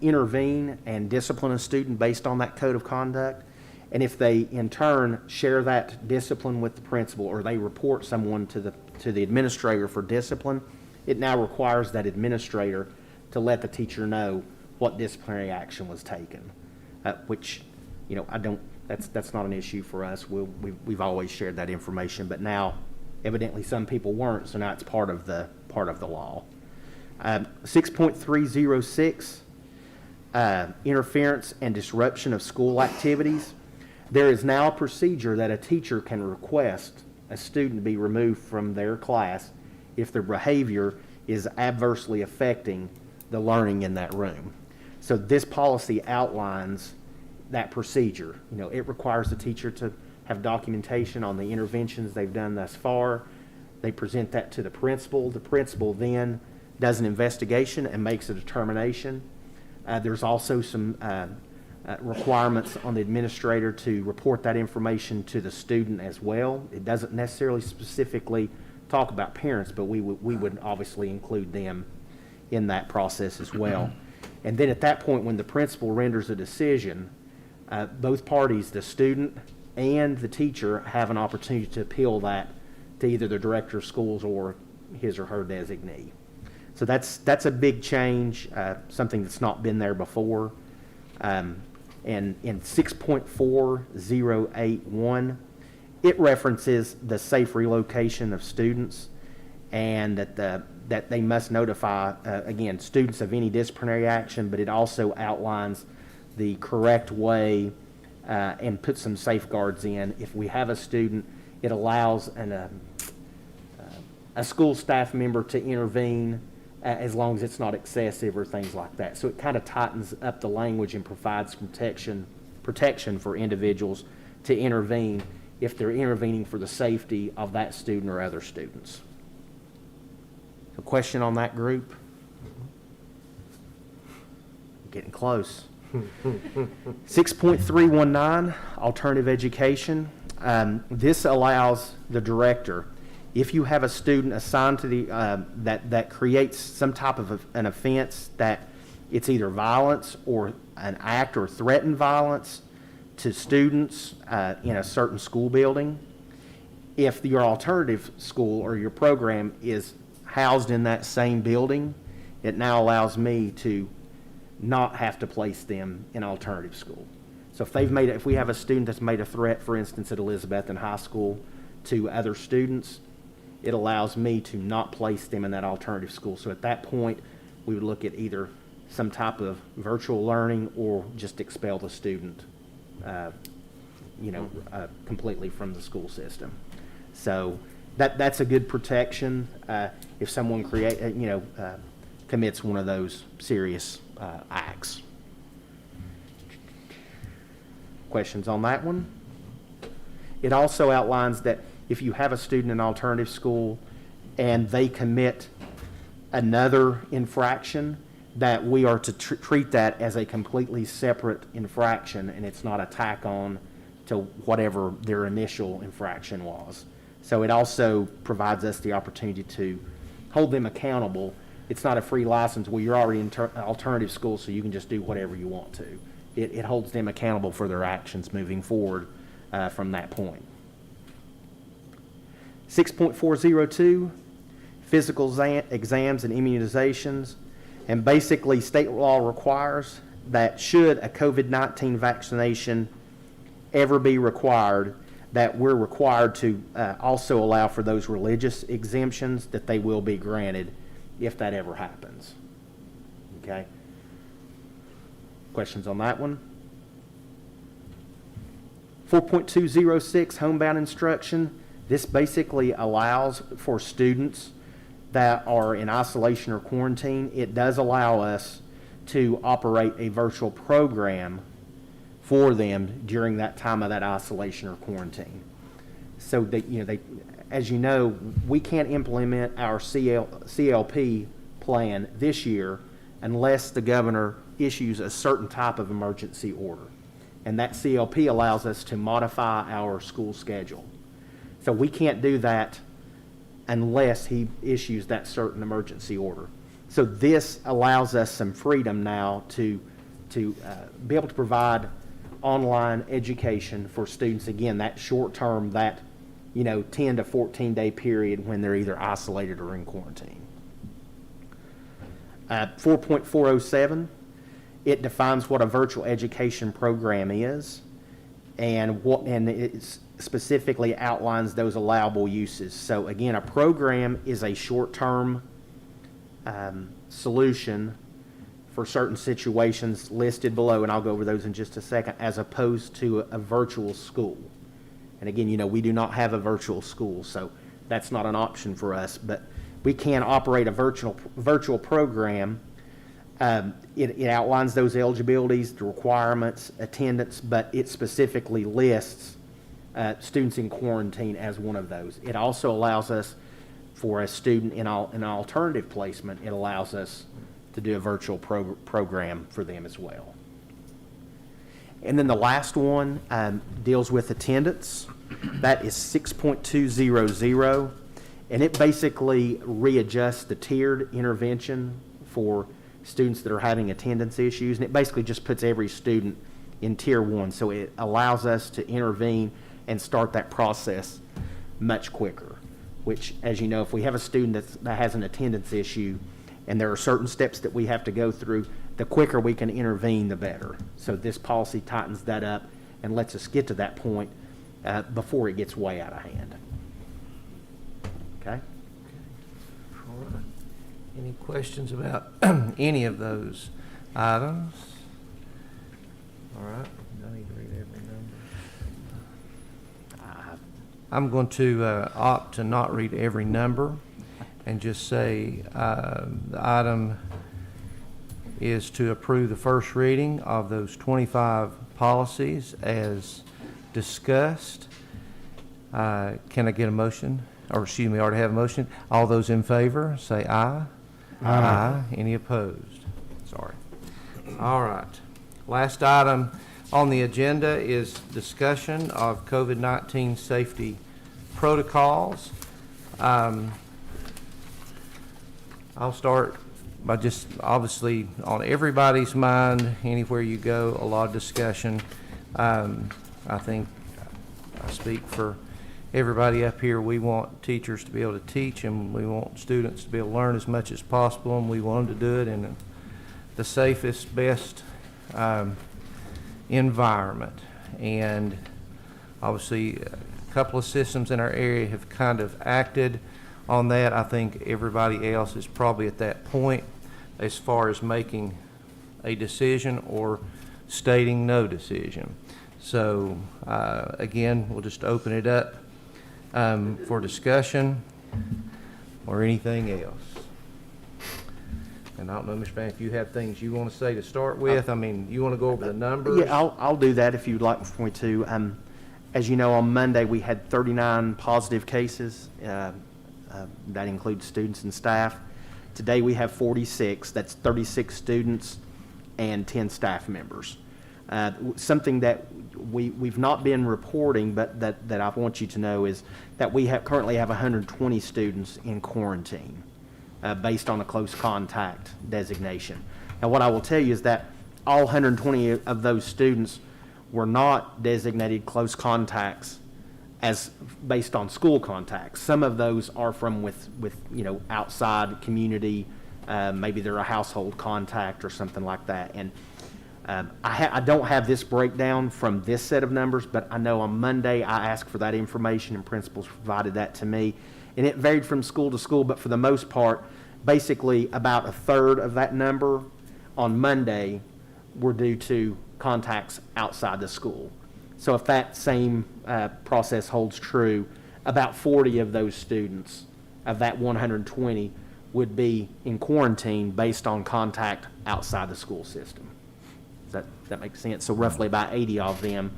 intervene and discipline a student based on that code of conduct. And if they in turn share that discipline with the principal, or they report someone to the administrator for discipline, it now requires that administrator to let the teacher know what disciplinary action was taken. Which, that's not an issue for us. We've always shared that information, but now evidently some people weren't, so now it's part of the law. 6.306. Interference and disruption of school activities. There is now a procedure that a teacher can request a student be removed from their class if their behavior is adversely affecting the learning in that room. So this policy outlines that procedure. It requires the teacher to have documentation on the interventions they've done thus far. They present that to the principal. The principal then does an investigation and makes a determination. There's also some requirements on the administrator to report that information to the student as well. It doesn't necessarily specifically talk about parents, but we would obviously include them in that process as well. And then at that point, when the principal renders a decision, both parties, the student and the teacher, have an opportunity to appeal that to either the director of schools or his or her designee. So that's a big change, something that's not been there before. And in 6.4081, it references the safe relocation of students, and that they must notify, again, students of any disciplinary action, but it also outlines the correct way and puts some safeguards in. If we have a student, it allows a school staff member to intervene as long as it's not excessive or things like that. So it kind of tightens up the language and provides protection for individuals to intervene if they're intervening for the safety of that student or other students. A question on that group? Getting close. 6.319, alternative education. This allows the director, if you have a student assigned to the that creates some type of an offense, that it's either violence or an act or threatened violence to students in a certain school building, if your alternative school or your program is housed in that same building, it now allows me to not have to place them in alternative school. So if we have a student that's made a threat, for instance, at Elizabethton High School to other students, it allows me to not place them in that alternative school. So at that point, we would look at either some type of virtual learning or just expel the student, completely from the school system. So that's a good protection if someone commits one of those serious acts. Questions on that one? It also outlines that if you have a student in alternative school and they commit another infraction, that we are to treat that as a completely separate infraction, and it's not a tack on to whatever their initial infraction was. So it also provides us the opportunity to hold them accountable. It's not a free license where you're already in alternative school, so you can just do whatever you want to. It holds them accountable for their actions moving forward from that point. 6.402, physical exams and immunizations. And basically, state law requires that should a COVID-19 vaccination ever be required, that we're required to also allow for those religious exemptions, that they will be granted if that ever happens. Okay? Questions on that one? 4.206, homebound instruction. This basically allows for students that are in isolation or quarantine. It does allow us to operate a virtual program for them during that time of that isolation or quarantine. So that, as you know, we can't implement our CLP plan this year unless the governor issues a certain type of emergency order. And that CLP allows us to modify our school schedule. So we can't do that unless he issues that certain emergency order. So this allows us some freedom now to be able to provide online education for students, again, that short term, that 10 to 14 day period when they're either isolated or in quarantine. 4.407, it defines what a virtual education program is, and it specifically outlines those allowable uses. So again, a program is a short-term solution for certain situations listed below, and I'll go over those in just a second, as opposed to a virtual school. And again, we do not have a virtual school, so that's not an option for us, but we can operate a virtual program. It outlines those eligibilities, the requirements, attendance, but it specifically lists students in quarantine as one of those. It also allows us, for a student in an alternative placement, it allows us to do a virtual program for them as well. And then the last one deals with attendance. That is 6.200, and it basically readjusts the tiered intervention for students that are having attendance issues, and it basically just puts every student in tier 1, so it allows us to intervene and start that process much quicker, which, as you know, if we have a student that has an attendance issue and there are certain steps that we have to go through, the quicker we can intervene, the better. So this policy tightens that up and lets us get to that point before it gets way out of hand. Okay? All right. Any questions about any of those items? All right. I need to read every number. I'm going to opt to not read every number and just say the item is to approve the first reading of those 25 policies as discussed. Can I get a motion? Or excuse me, I already have a motion. All those in favor, say aye. Aye. Any opposed? Sorry. All right. Last item on the agenda is discussion of COVID-19 safety protocols. I'll start by just, obviously, on everybody's mind, anywhere you go, a lot of discussion. I think I speak for everybody up here. We want teachers to be able to teach, and we want students to be able to learn as much as possible, and we want them to do it in the safest, best environment. And obviously, a couple of systems in our area have kind of acted on that. I think everybody else is probably at that point as far as making a decision or stating no decision. So again, we'll just open it up for discussion or anything else. And I don't know, Mr. Van, if you have things you want to say to start with. I mean, you want to go over the numbers? Yeah, I'll do that if you'd like for me to. As you know, on Monday, we had 39 positive cases. That includes students and staff. Today, we have 46. That's 36 students and 10 staff members. Something that we've not been reporting, but that I want you to know is that we currently have 120 students in quarantine based on a close contact designation. Now, what I will tell you is that all 120 of those students were not designated close contacts as based on school contacts. Some of those are from with outside community, maybe they're a household contact or something like that. And I don't have this breakdown from this set of numbers, but I know on Monday I asked for that information and principals provided that to me. And it varied from school to school, but for the most part, basically about a third of that number on Monday were due to contacts outside the school. So if that same process holds true, about 40 of those students of that 120 would be in quarantine based on contact outside the school system. Does that make sense? So roughly about 80 of them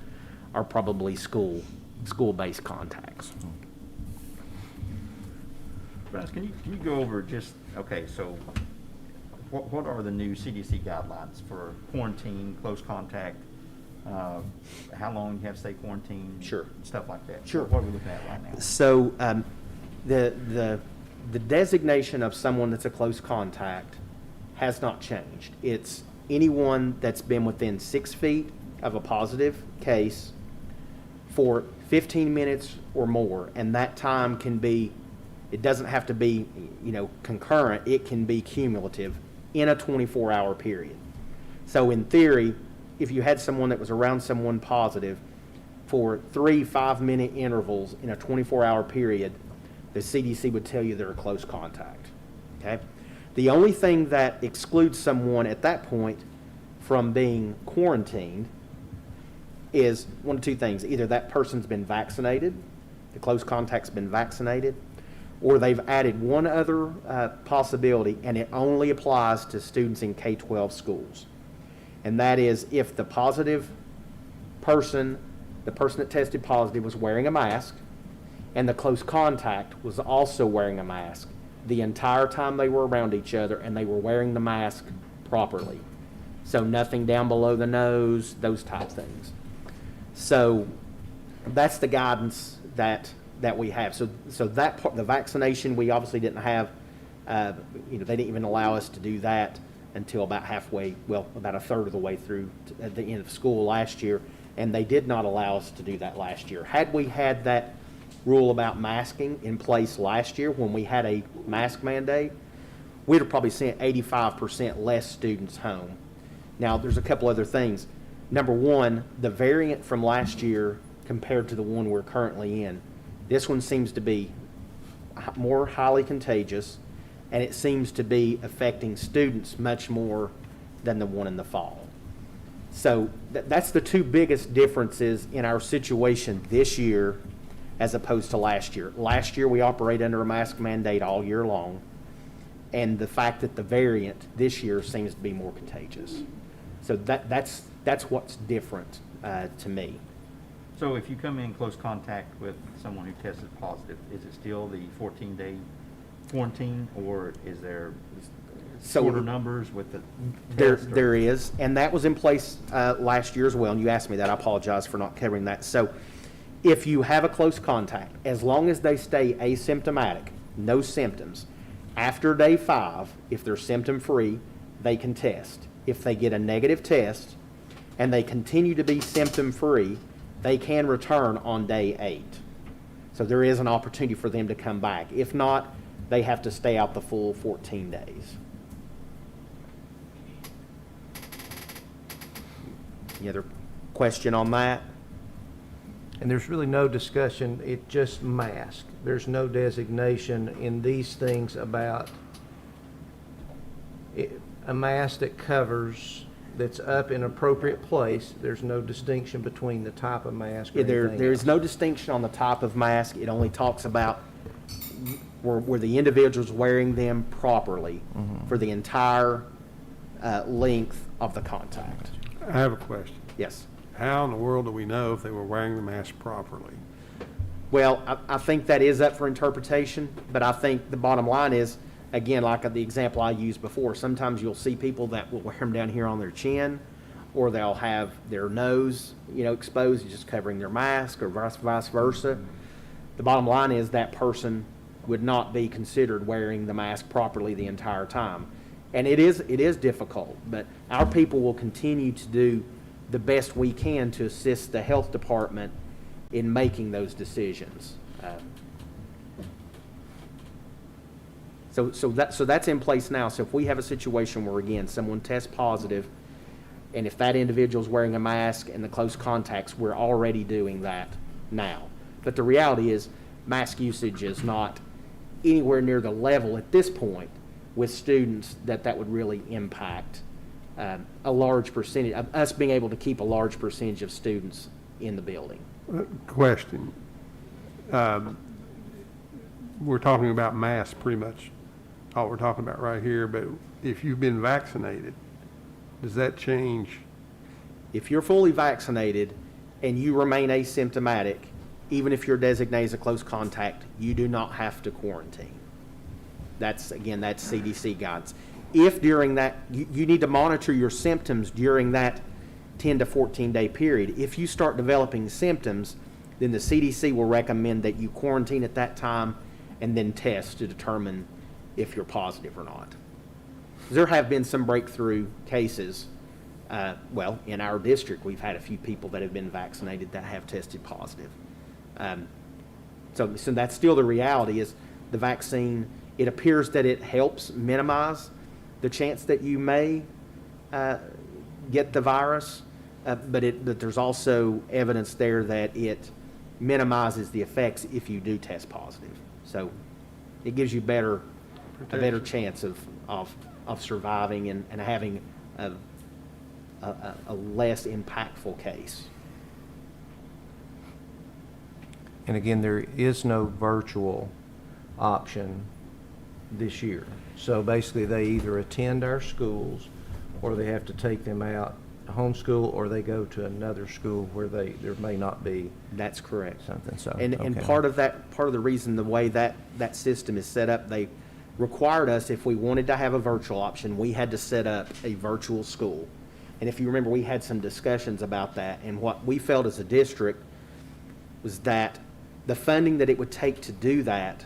are probably school-based contacts. Bryce, can you go over just, okay, so what are the new CDC guidelines for quarantine, close contact? How long you have to stay quarantined? Sure. Stuff like that. Sure. What are we looking at right now? So the designation of someone that's a close contact has not changed. It's anyone that's been within 6 feet of a positive case for 15 minutes or more, and that time can be, it doesn't have to be, concurrent, it can be cumulative in a 24-hour period. So in theory, if you had someone that was around someone positive for 3 5-minute intervals in a 24-hour period, the CDC would tell you they're a close contact, okay? The only thing that excludes someone at that point from being quarantined is one of two things. Either that person's been vaccinated, the close contact's been vaccinated, or they've added one other possibility, and it only applies to students in K-12 schools. And that is if the person that tested positive was wearing a mask, and the close contact was also wearing a mask the entire time they were around each other, and they were wearing the mask properly. So nothing down below the nose, those type things. So that's the guidance that we have. So that part, the vaccination, we obviously didn't have, they didn't even allow us to do that until about halfway, well, about a third of the way through at the end of school last year, and they did not allow us to do that last year. Had we had that rule about masking in place last year when we had a mask mandate, we'd have probably sent 85% less students home. Now, there's a couple other things. Number one, the variant from last year compared to the one we're currently in, this one seems to be more highly contagious, and it seems to be affecting students much more than the one in the fall. So that's the two biggest differences in our situation this year as opposed to last year. Last year, we operated under a mask mandate all year long, and the fact that the variant this year seems to be more contagious. So that's what's different to me. So if you come in close contact with someone who tested positive, is it still the 14-day quarantine, or is there shorter numbers with the test? There is, and that was in place last year as well, and you asked me that. I apologize for not covering that. So if you have a close contact, as long as they stay asymptomatic, no symptoms, after day 5, if they're symptom-free, they can test. If they get a negative test and they continue to be symptom-free, they can return on day 8. So there is an opportunity for them to come back. If not, they have to stay out the full 14 days. Any other question on that? And there's really no discussion, it just mask. There's no designation in these things about a mask that covers, that's up in appropriate place. There's no distinction between the type of mask or anything There's else. no distinction on the type of mask. It only talks about where the individual's wearing them properly for the entire length of the contact. I have a question. Yes. How in the world do we know if they were wearing the mask properly? Well, I think that is up for interpretation, but I think the bottom line is, again, like the example I used before, sometimes you'll see people that will wear them down here on their chin, or they'll have their nose, exposed, just covering their mask, or vice versa. The bottom line is that person would not be considered wearing the mask properly the entire time. And it is difficult, but our people will continue to do the best we can to assist the health department in making those decisions. So that's in place now. So if we have a situation where, again, someone tests positive, and if that individual's wearing a mask and the close contacts, we're already doing that now. But the reality is mask usage is not anywhere near the level at this point with students that would really impact a large percentage, of us being able to keep a large percentage of students in the building. Question. We're talking about masks pretty much, all we're talking about right here, but if you've been vaccinated, does that change? If you're fully vaccinated and you remain asymptomatic, even if you're designated as a close contact, you do not have to quarantine. That's CDC guidance. If during that, you need to monitor your symptoms during that 10 to 14 day period. If you start developing symptoms, then the CDC will recommend that you quarantine at that time and then test to determine if you're positive or not. There have been some breakthrough cases. In our district, we've had a few people that have been vaccinated that have tested positive. So that's still the reality is the vaccine, it appears that it helps minimize the chance that you may get the virus, but there's also evidence there that it minimizes the effects if you do test positive. So it gives you a better chance of surviving and having a less impactful case. And again, there is no virtual option this year. So basically, they either attend our schools, or they have to take them out to homeschool, or they go to another school where there may not be. That's correct. Something. So And okay. part of the reason the way that system is set up, they required us, if we wanted to have a virtual option, we had to set up a virtual school. And if you remember, we had some discussions about that, and what we felt as a district was that the funding that it would take to do that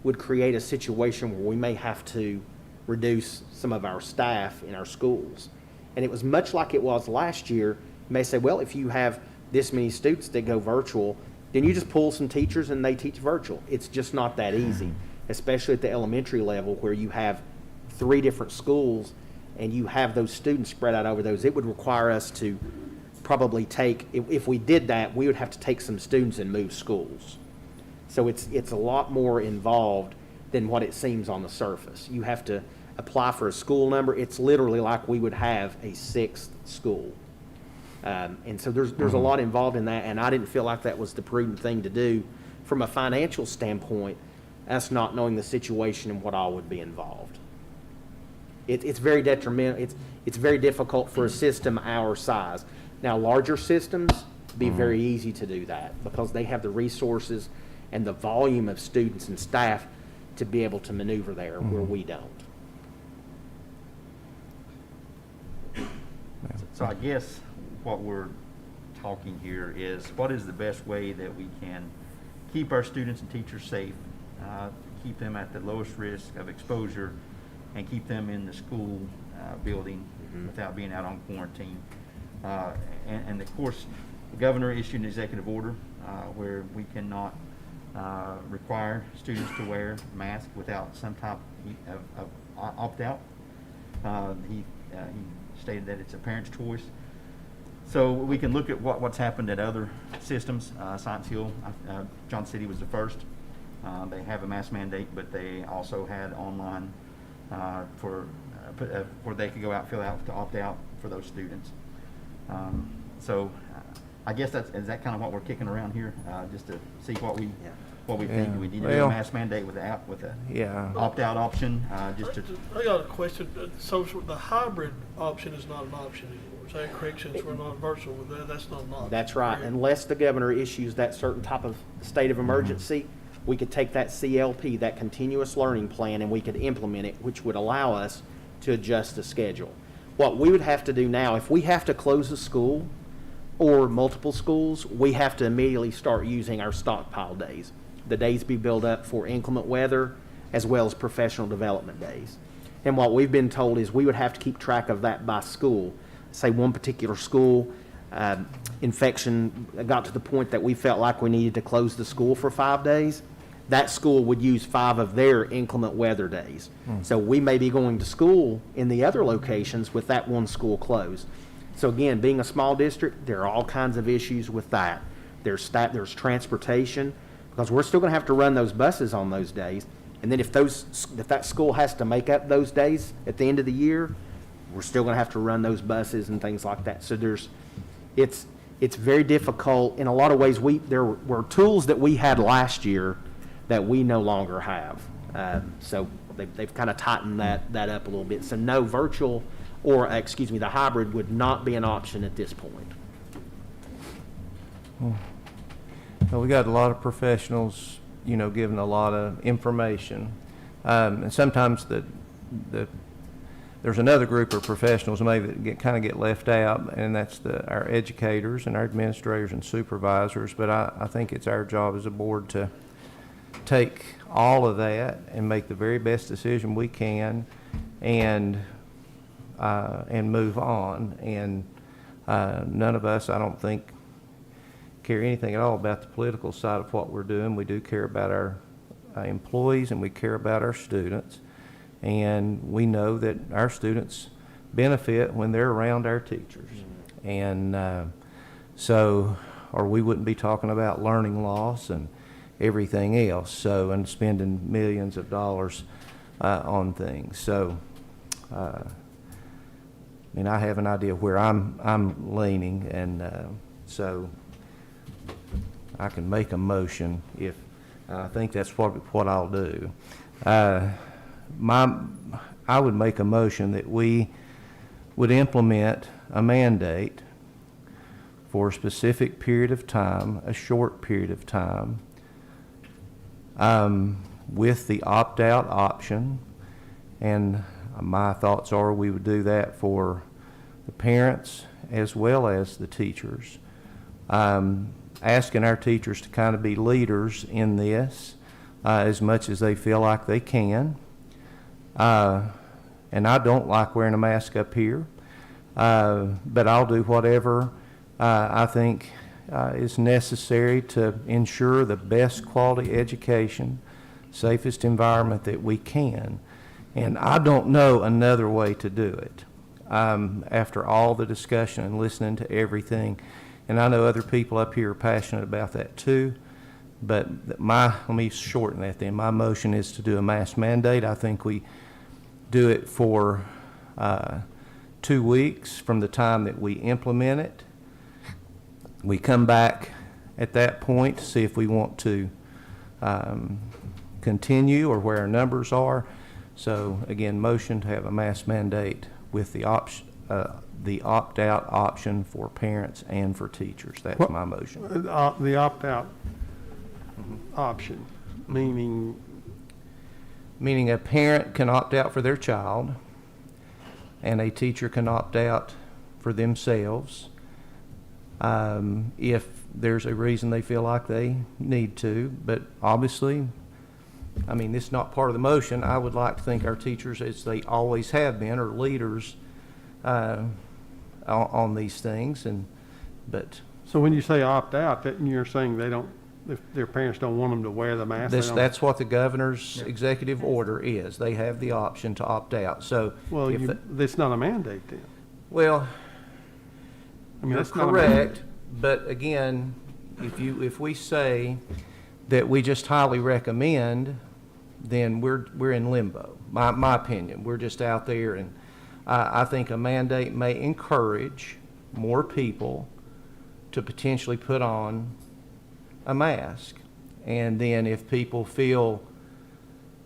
would create a situation where we may have to reduce some of our staff in our schools. And it was much like it was last year. You may say, well, if you have this many students that go virtual, then you just pull some teachers and they teach virtual. It's just not that easy, especially at the elementary level where you have 3 different schools and you have those students spread out over those. It would require us to probably take, if we did that, we would have to take some students and move schools. So it's a lot more involved than what it seems on the surface. You have to apply for a school number. It's literally like we would have a 6th school. And so there's a lot involved in that, and I didn't feel like that was the prudent thing to do from a financial standpoint, us not knowing the situation and what all would be involved. It's very detrimental. It's very difficult for a system our size. Now, larger systems be very easy to do that because they have the resources and the volume of students and staff to be able to maneuver there where we don't. So I guess what we're talking here is what is the best way that we can keep our students and teachers safe, keep them at the lowest risk of exposure, and keep them in the school building without being out on quarantine. And of course, the governor issued an executive order where we cannot require students to wear masks without some type of opt-out. He stated that it's a parent's choice. So we can look at what's happened at other systems. Science Hill, Johnson City was the first. They have a mask mandate, but they also had online where they could go out, fill out to opt out for those students. So I guess is that kind of what we're kicking around here, just to see what we think. Do we need to do a mask mandate with a opt-out option? I got a question. So the hybrid option is not an option anymore. Is that correct? Since we're not virtual with that, that's not an option. That's right. Unless the governor issues that certain type of state of emergency, we could take that CLP, that continuous learning plan, and we could implement it, which would allow us to adjust the schedule. What we would have to do now, if we have to close a school or multiple schools, we have to immediately start using our stockpile days. The days be built up for inclement weather as well as professional development days. And what we've been told is we would have to keep track of that by school. Say one particular school, infection got to the point that we felt like we needed to close the school for 5 days. That school would use 5 of their inclement weather days. So we may be going to school in the other locations with that one school closed. So again, being a small district, there are all kinds of issues with that. There's transportation, because we're still going to have to run those buses on those days. And then if that school has to make up those days at the end of the year, we're still going to have to run those buses and things like that. So it's very difficult. In a lot of ways, there were tools that we had last year that we no longer have. So they've kind of tightened that up a little bit. So no, virtual or, the hybrid would not be an option at this point. Well, we got a lot of professionals, giving a lot of information. And sometimes there's another group of professionals maybe that kind of get left out, and that's our educators and our administrators and supervisors. But I think it's our job as a board to take all of that and make the very best decision we can and move on. And none of us, I don't think, care anything at all about the political side of what we're doing. We do care about our employees, and we care about our students. And we know that our students benefit when they're around our teachers. And or we wouldn't be talking about learning loss and everything else, and spending millions of dollars on things. So, I have an idea where I'm leaning, and so I can make a motion if I think that's what I'll do. I would make a motion that we would implement a mandate for a specific period of time, a short period of time, with the opt-out option. And my thoughts are we would do that for the parents as well as the teachers, asking our teachers to kind of be leaders in this as much as they feel like they can. And I don't like wearing a mask up here, but I'll do whatever I think is necessary to ensure the best quality education, safest environment that we can. And I don't know another way to do it after all the discussion and listening to everything. And I know other people up here are passionate about that too. But let me shorten that then. My motion is to do a mask mandate. I think we do it for 2 weeks from the time that we implement it. We come back at that point to see if we want to continue or where our numbers are. So again, motion to have a mask mandate with the opt-out option for parents and for teachers. That's What- my motion. The opt-out option, meaning, Meaning a parent can opt out for their child and a teacher can opt out for themselves if there's a reason they feel like they need to. But obviously, I mean, this is not part of the motion. I would like to think our teachers, as they always have been, are leaders on these things. But so when you say opt-out, that you're saying they don't, if their parents don't want them to wear the mask? they don't- that's what the governor's executive order is. They have the option to opt out. So Well, if that's not a mandate then. well, I mean, you're that's not a mandate. correct, but again, if we say that we just highly recommend, then we're in limbo. My opinion, we're just out there, and I think a mandate may encourage more people to potentially put on a mask. And then if people feel,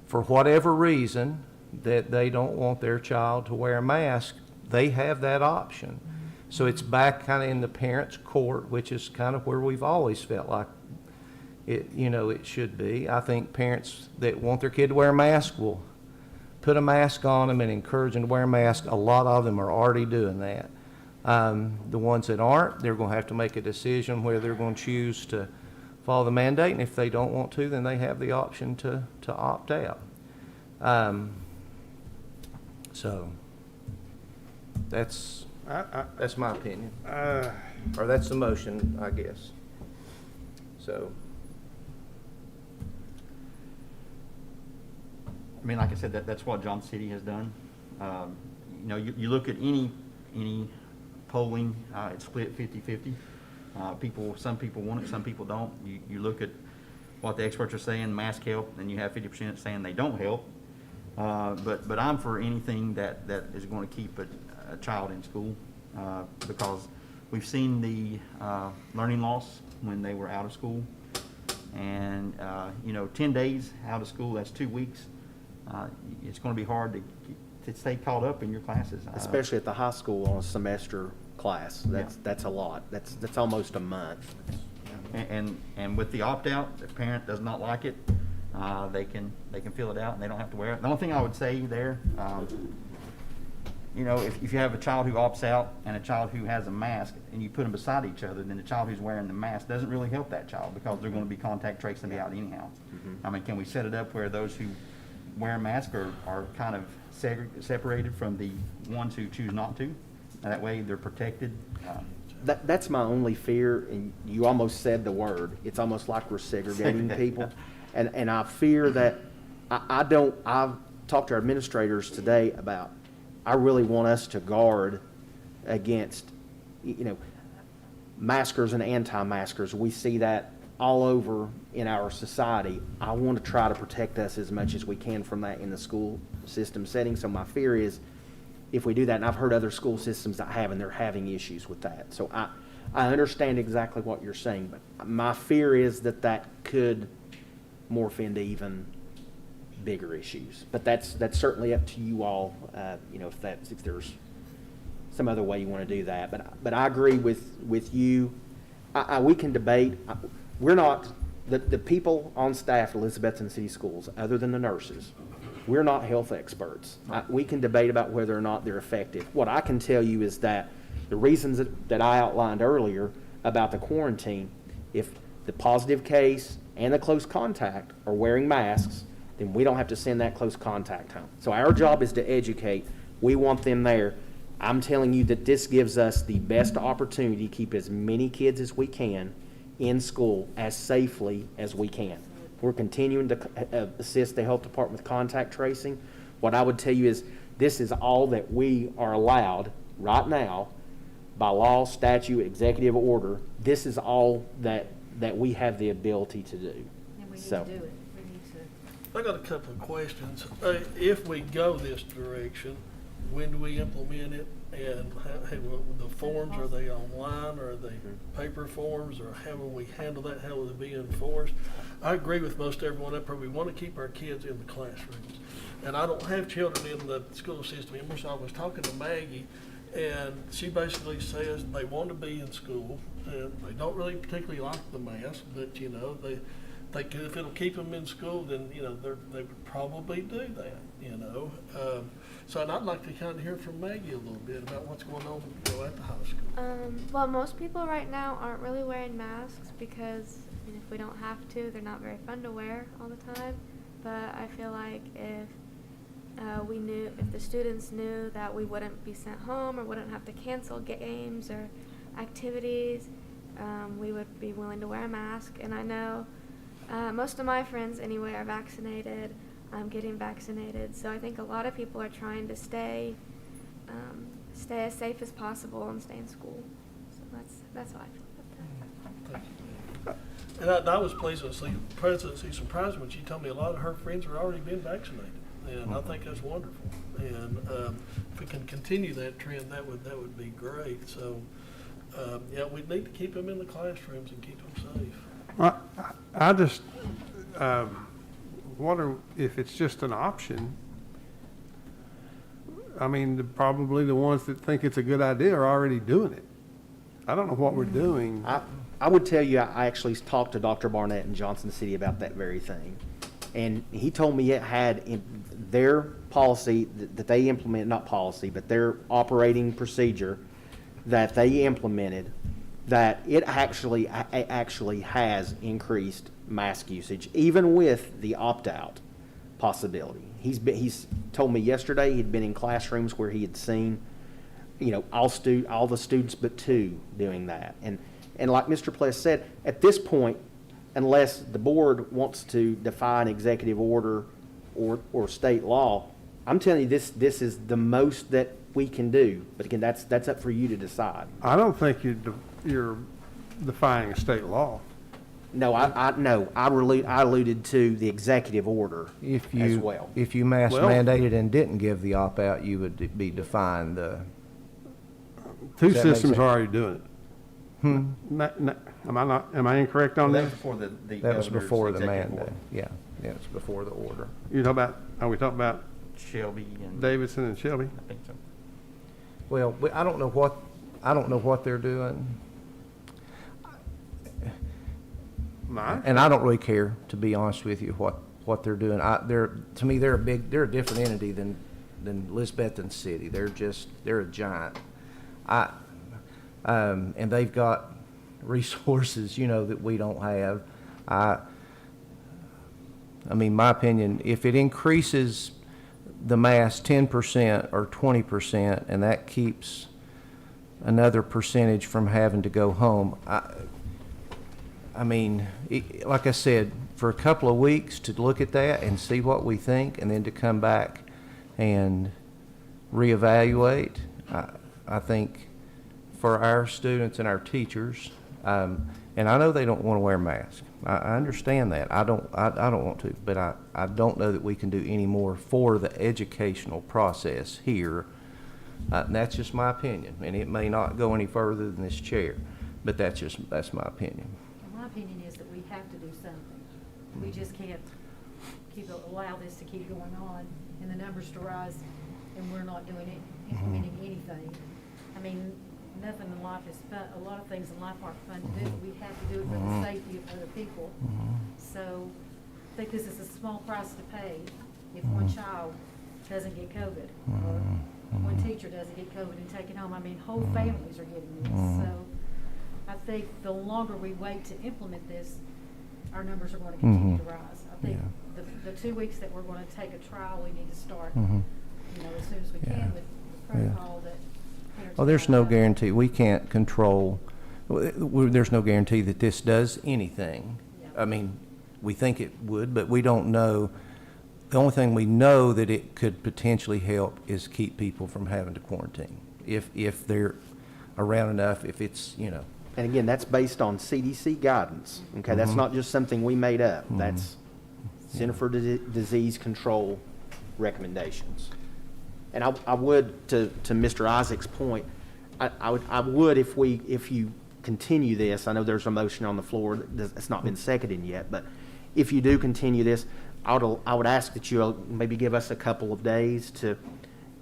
for whatever reason, that they don't want their child to wear a mask, they have that option. So it's back kind of in the parents' court, which is kind of where we've always felt like it should be. I think parents that want their kid to wear a mask will put a mask on them and encourage them to wear a mask. A lot of them are already doing that. The ones that aren't, they're going to have to make a decision whether they're going to choose to follow the mandate, and if they don't want to, then they have the option to opt out. So that's my opinion, or that's the motion, I guess. So. I mean, like I said, that's what Johnson City has done. You look at any polling, it's split 50-50. Some people want it, some people don't. You look at what the experts are saying, mask help, and you have 50% saying they don't help. But I'm for anything that is going to keep a child in school because we've seen the learning loss when they were out of school. And, 10 days out of school, that's 2 weeks. It's going to be hard to stay caught up in your classes. Especially at the high school on a semester class. That's a lot. That's almost a month. And with the opt-out, if a parent does not like it, they can fill it out and they don't have to wear it. The only thing I would say there, if you have a child who opts out and a child who has a mask and you put them beside each other, then the child who's wearing the mask doesn't really help that child because they're going to be contact tracing them out anyhow. I mean, can we set it up where those who wear a mask are kind of separated from the ones who choose not to? And that way they're protected. That's my only fear, and you almost said the word. It's almost like we're segregating people. And I fear that I've talked to our administrators today about, I really want us to guard against, maskers and anti-maskers. We see that all over in our society. I want to try to protect us as much as we can from that in the school system setting. So my fear is, if we do that, and I've heard other school systems that have, and they're having issues with that. So I understand exactly what you're saying, but my fear is that could morph into even bigger issues. But that's certainly up to you all, if there's some other way you want to do that. But I agree with you. We can debate. We're not, the people on staff at Elizabethton City Schools, other than the nurses, we're not health experts. We can debate about whether or not they're effective. What I can tell you is that the reasons that I outlined earlier about the quarantine, if the positive case and the close contact are wearing masks, then we don't have to send that close contact home. So our job is to educate. We want them there. I'm telling you that this gives us the best opportunity to keep as many kids as we can in school as safely as we can. We're continuing to assist the health department with contact tracing. What I would tell you is this is all that we are allowed right now by law, statute, executive order. This is all that we have the ability to do. And we need So- to do it. We need to. I got a couple of questions. If we go this direction, when do we implement it? And the forms, are they online, or are they paper forms, or how will we handle that? How will it be enforced? I agree with most everyone up here. We want to keep our kids in the classrooms. And I don't have children in the school system anymore, so I was talking to Maggie, and she basically says they want to be in school, and they don't really particularly like the mask, but, you know, they could, if it'll keep them in school, then, you know, they would probably do that, you know. So I'd like to kind of hear from Maggie a little bit about what's going on, you know, at the high school. Well, most people right now aren't really wearing masks because, I mean, if we don't have to, they're not very fun to wear all the time. But I feel like if if the students knew that we wouldn't be sent home or wouldn't have to cancel games or activities, we would be willing to wear a mask. And I know most of my friends anyway are vaccinated. I'm getting vaccinated, so I think a lot of people are trying to stay as safe as possible and stay in school. So that's how I feel about that. Thank you. And I was pleased to see the presidency surprised when she told me a lot of her friends are already been vaccinated, and I think that's wonderful. And if we can continue that trend, that would be great. So yeah, we need to keep them in the classrooms and keep them safe. Well, I just wonder if it's just an option. I mean, probably the ones that think it's a good idea are already doing it. I don't know what we're doing. I would tell you, I actually talked to Dr. Barnett in Johnson City about that very thing. And he told me it had in their policy that they implement, not policy, but their operating procedure that they implemented, that it actually has increased mask usage, even with the opt-out possibility. He's told me yesterday he'd been in classrooms where he had seen, you know, all the students but two doing that. And like Mr. Pless said, at this point, unless the board wants to define executive order or state law, I'm telling you, this is the most that we can do. But again, that's up for you to decide. I don't think you're defying a state law. No, I alluded to the executive order as well. If you mask Well- mandated and didn't give the opt-out, you would be defying the, Two Does that make systems sense? are already doing it. Am I incorrect on That that? was before the that was governor's before the executive mandate. order. Yeah, it's before the order. Are we talking about Shelby and. Davidson and Shelby? I think so. Well, I don't know what they're doing, Mine? and I don't really care, to be honest with you, what they're doing. To me, they're a different entity than Elizabethton City. They're a giant. And they've got resources, you know, that we don't have. I mean, my opinion, if it increases the mass 10% or 20%, and that keeps another percentage from having to go home, I mean, like I said, for a couple of weeks to look at that and see what we think, and then to come back and reevaluate, I think for our students and our teachers, and I know they don't want to wear masks. I understand that. I don't want to, but I don't know that we can do any more for the educational process here. And that's just my opinion, and it may not go any further than this chair, but that's my opinion. My opinion is that we have to do something. We just can't allow this to keep going on and the numbers to rise, and we're not implementing anything. I mean, nothing in life is fun. A lot of things in life aren't fun to do. We have to do it for the safety of other people. So I think this is a small price to pay if one child doesn't get COVID or one teacher doesn't get COVID and take it home. I mean, whole families are getting this. So I think the longer we wait to implement this, our numbers are going to continue to rise. I think the 2 weeks that we're going to take a trial, we need to start, you know, as soon as we can with the protocol that parents. Well, there's no guarantee. We can't control, there's no guarantee that this does anything. Yeah. I mean, we think it would, but we don't know. The only thing we know that it could potentially help is keep people from having to quarantine. If they're around enough, if it's, you know. And again, that's based on CDC guidance, okay? That's not just something we made up. That's Center for Disease Control recommendations. And I would, to Mr. Isaac's point, I would if you continue this, I know there's a motion on the floor that's not been seconded yet, but if you do continue this, I would ask that you maybe give us a couple of days to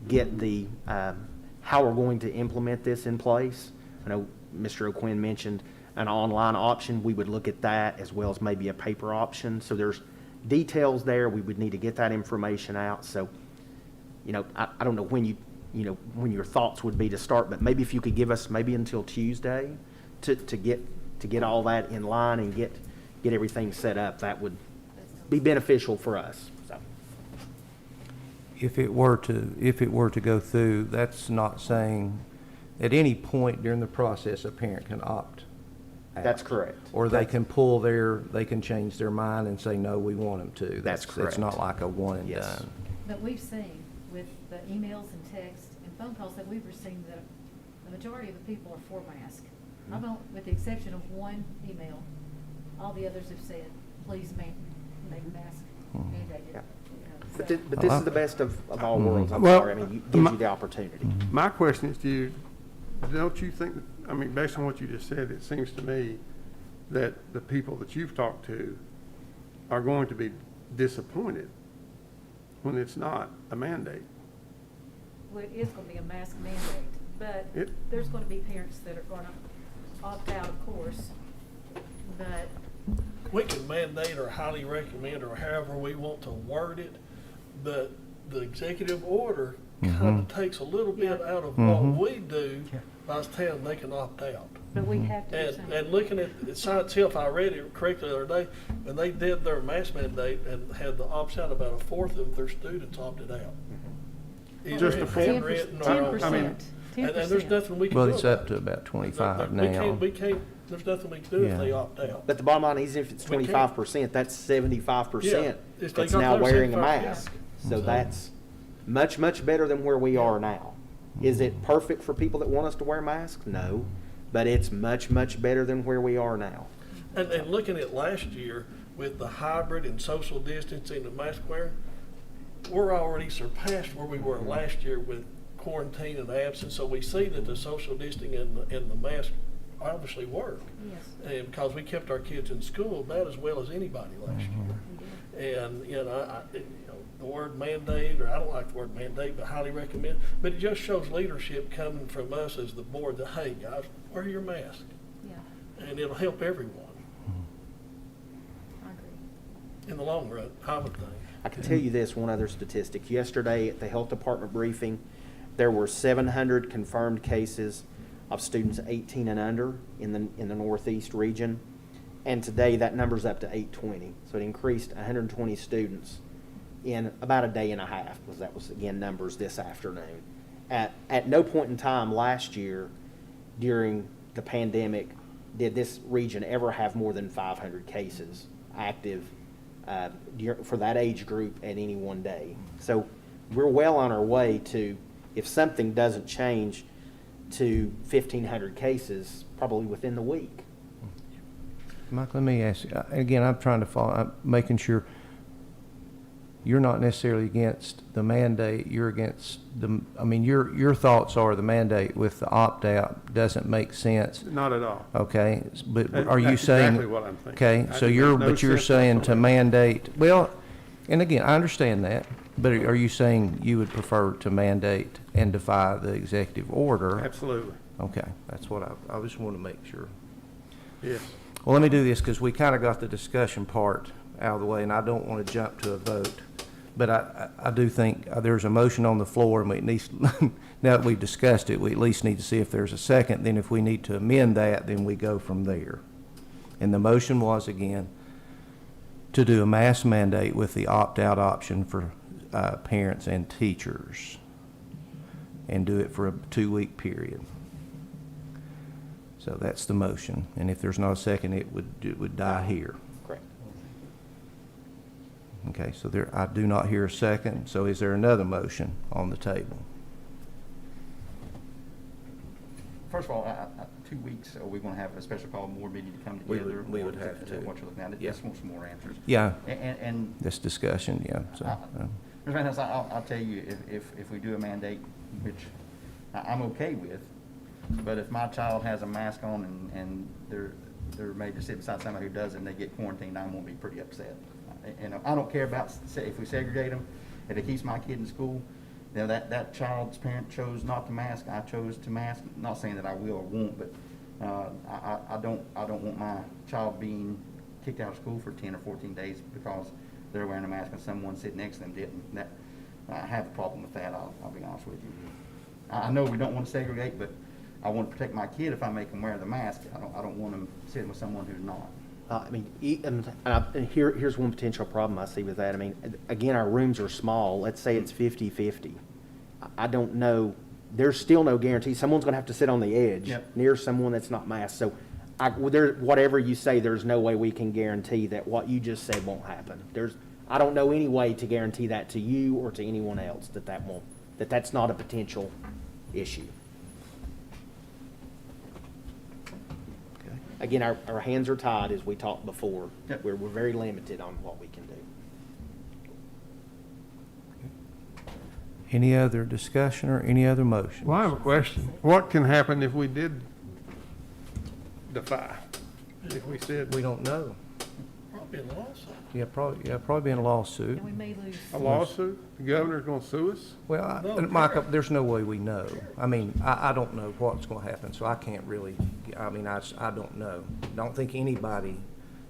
get the, how we're going to implement this in place. I know Mr. O'Quinn mentioned an online option. We would look at that as well as maybe a paper option. So there's details there. We would need to get that information out. So, you know, I don't know when when your thoughts would be to start, but maybe if you could give us maybe until Tuesday to get all that in line and get everything set up, that would be beneficial for us. So. If it were to go through, that's not saying at any point during the process a parent can opt out. That's correct. Or they can they can change their mind and say, no, we want them to. That's correct. It's not like a one and Yes. done. But we've seen with the emails and texts and phone calls that we've received that the majority of the people are for masks. I don't, with the exception of one email, all the others have said, please make mask mandated. Yeah. So- But this is the best of all worlds. I'm Well, sorry. I mean, it gives you the opportunity. My question is to you, don't you think, I mean, based on what you just said, it seems to me that the people that you've talked to are going to be disappointed when it's not a mandate. Well, it is going to be a mask mandate, but It- there's going to be parents that are going to opt out, of course. But We can mandate or highly recommend or however we want to word it, but the executive order kind of takes a little bit out of what we do by telling them they can opt out. but we have to do And something. looking at Science Health, I read it correctly the other day, when they did their mask mandate and had the opt out, about a fourth of their students opted out. Either Just in a fourth? handwritten or- 10%. And there's nothing we can do Well, about it's up to it. about 25 We now. can't, there's nothing we can do if Yeah. they opt out. But the bottom line is, if it's We can't. 25%, that's 75% Yeah, if they that's got now those wearing a 75, mask. yeah. So that's much better than where we are now. Is it perfect for people that want us to wear masks? No, but it's much better than where we are now. And looking at last year with the hybrid and social distancing and mask wearing, we're already surpassed where we were last year with quarantine and absence. So we see that the social distancing and the mask obviously work. Yes. And because we kept our kids in school about as well as anybody last year. And, the word mandate, or I don't like the word mandate, but highly recommend, but it just shows leadership coming from us as the board that, hey, guys, wear your mask. Yeah, And it'll help everyone I agree. in the long run, I would think. I can tell you this, one other statistic. Yesterday at the health department briefing, there were 700 confirmed cases of students 18 and under in the Northeast region. And today that number's up to 820. So it increased 120 students in about a day and a half, because that was, again, numbers this afternoon. At no point in time last year during the pandemic did this region ever have more than 500 cases active for that age group at any one day. So we're well on our way to, if something doesn't change, to 1,500 cases probably within the week. Mike, let me ask you, again, I'm trying to follow, I'm making sure you're not necessarily against the mandate, you're against your thoughts are the mandate with the opt-out doesn't make sense. Not at all. Okay, but That- are you that's saying? exactly what I'm thinking. Okay, I so think you're there's no sense saying to whatsoever. mandate, well, and again, I understand that, but are you saying you would prefer to mandate and defy the executive order? Absolutely, Okay, that's what I just want to make sure. yes. Well, let me do this, because we kind of got the discussion part out of the way, and I don't want to jump to a vote. But I do think there's a motion on the floor, and we at least, now that we've discussed it, we at least need to see if there's a second. Then if we need to amend that, then we go from there. And the motion was, again, to do a mask mandate with the opt-out option for parents and teachers, and do it for a 2-week period. So that's the motion. And if there's not a second, it would die here. Correct. Okay, so there, I do not hear a second. So is there another motion on the table? First of all, 2 weeks, are we gonna have a special call board meeting to come We together? would or have is that to. what you're looking at? Yeah. Just want some more answers. Yeah, And this discussion, yeah. So, Ms. Van Ness, I'll tell you, if we do a mandate, which I'm okay with, but if my child has a mask on and they're made to sit beside somebody who doesn't, and they get quarantined, I'm gonna be pretty upset. And I don't care about, if we segregate them, if it keeps my kid in school, you know, that child's parent chose not to mask, I chose to mask. Not saying that I will or won't, but I don't want my child being kicked out of school for 10 or 14 days because they're wearing a mask and someone sitting next to them didn't. That, I have a problem with that, I'll be honest with you. I know we don't want to segregate, but I want to protect my kid if I make them wear the mask. I don't want them sitting with someone who's not. I mean, and here's one potential problem I see with that. I mean, again, our rooms are small. Let's say it's 50-50. I don't know. There's still no guarantee. Someone's going to have to sit on the edge near someone that's not masked. So, whatever you say, there's no way we can guarantee that what you just said won't happen. I don't know any way to guarantee that to you or to anyone else that's not a potential issue. Again, our hands are tied, as we talked before. Yep. We're very limited on what we can do. any other discussion or any other motions? Well, I have a question. What can happen if we did defy? If we said We don't know. Probably a lawsuit. Probably be in a lawsuit. And we may lose. a lawsuit, the governor's gonna sue us? Well, No, Michael, there's no way we know. I mean, I don't know what's gonna happen, so I can't really, I mean, I don't know. Don't think anybody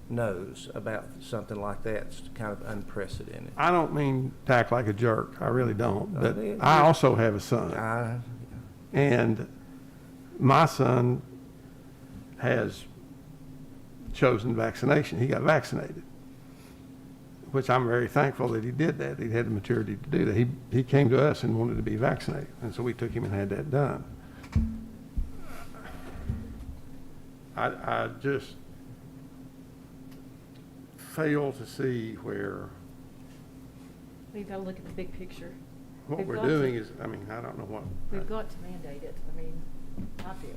knows about something like that. It's kind of unprecedented. I don't mean to act like a jerk, I really don't, but yeah. I also have a son. And my son has chosen vaccination. He got vaccinated, which I'm very thankful that he did that. He had the maturity to do that. He came to us and wanted to be vaccinated, and so we took him and had that done. I just fail to see where We've got to look at the big picture. what We've we're got to- doing is, I mean, I don't know what. We've got to mandate it, I mean, I feel.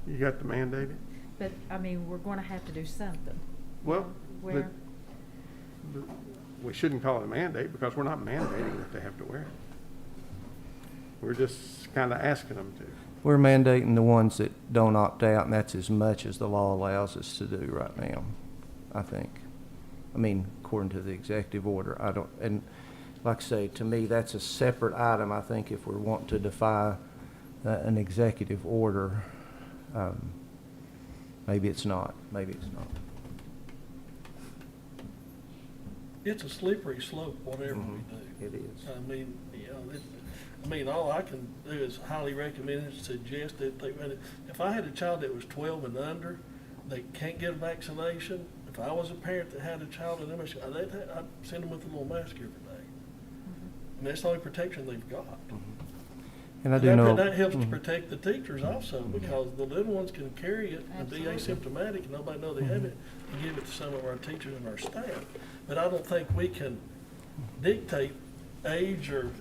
You got to mandate it? But, I mean, we're going to have to do something. Well, Where, we shouldn't call it a mandate because we're not mandating that they have to wear it. We're just kind of asking them to. We're mandating the ones that don't opt out, and that's as much as the law allows us to do right now, I think. I mean, according to the executive order, I don't, and like I say, to me, that's a separate item. I think if we're wanting to defy an executive order, maybe it's not, maybe it's not. It's a slippery slope, whatever we do. It is. I mean, all I can do is highly recommend and suggest that if I had a child that was 12 and under, they can't get a vaccination. If I was a parent that had a child in MSU, I'd send them with a little mask every day. And that's the only protection they've got. And I do know. That helps to protect the teachers also, because the little ones can carry it and be asymptomatic and nobody know they have it, and give it to some of our teachers and our staff. But I don't think we can dictate age or,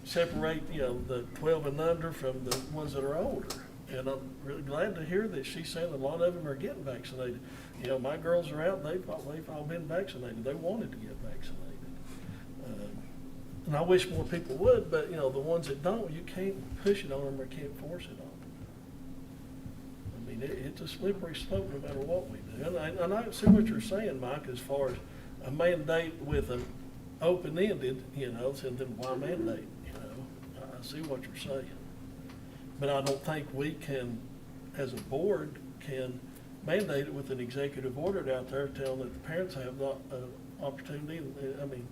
separate, the 12 and under from the ones that are older. And I'm really glad to hear that she's saying a lot of them are getting vaccinated. My girls are out, they've all been vaccinated. They wanted to get vaccinated. And I wish more people would, but, the ones that don't, you can't push it on them or can't force it on them. I mean, it's a slippery slope no matter what we do. And I see what you're saying, Mike, as far as a mandate with an open-ended, and then why mandate, I see what you're saying. But I don't think we can, as a board, can mandate it with an executive order out there telling that the parents have the opportunity. I mean,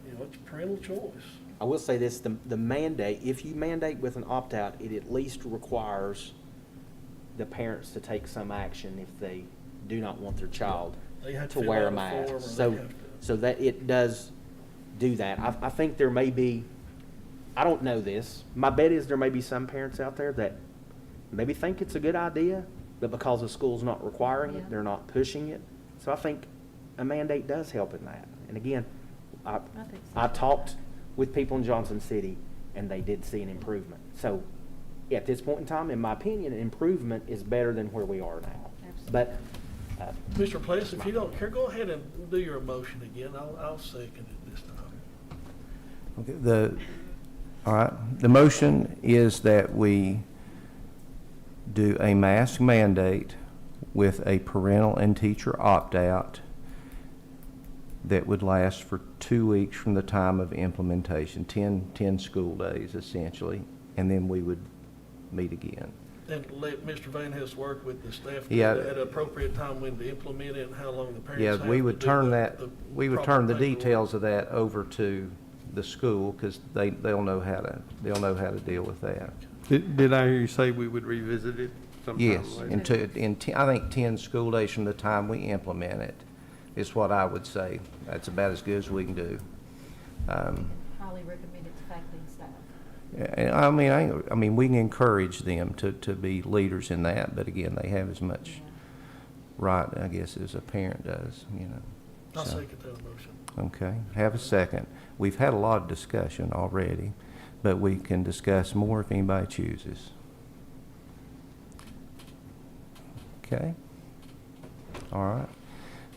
You know, it's parental choice. I will say this, the mandate, if you mandate with an opt-out, it at least requires the parents to take some action if they do not want their child They have to to fill wear out a a form, or mask. they So, have to- so that it does do that. I think there may be, I don't know this, my bet is there may be some parents out there that maybe think it's a good idea, but because the school's not requiring Yeah. it, they're not pushing it. So I think a mandate does help in that. And again, I think so. I talked with people in Johnson City, and they did see an improvement. So at this point in time, in my opinion, an improvement is better than where we are now. Absolutely. But Mr. Pless, if you don't care, go ahead and do your motion again. I'll second it this time. Okay, all right, the motion is that we do a mask mandate with a parental and teacher opt-out that would last for 2 weeks from the time of implementation, 10 school days essentially, and then we would meet again. And let Mr. Van Hess work with the staff Yeah. at an appropriate time when to implement it and how long the parents Yeah, have we to would do turn the that, we would proper turn the paperwork. details of that over to the school, because they'll know how to deal with that. Did I hear you say we would revisit it sometime Yes, later? I think 10 school days from the time we implement it is what I would say. That's about as good as we can do. Highly recommend it to faculty and staff. And I mean, we can encourage them to be leaders in that, but again, they have as much right, I guess, as a parent does, you know. I'll So, second that motion. okay, have a second. We've had a lot of discussion already, but we can discuss more if anybody chooses. Okay? All right.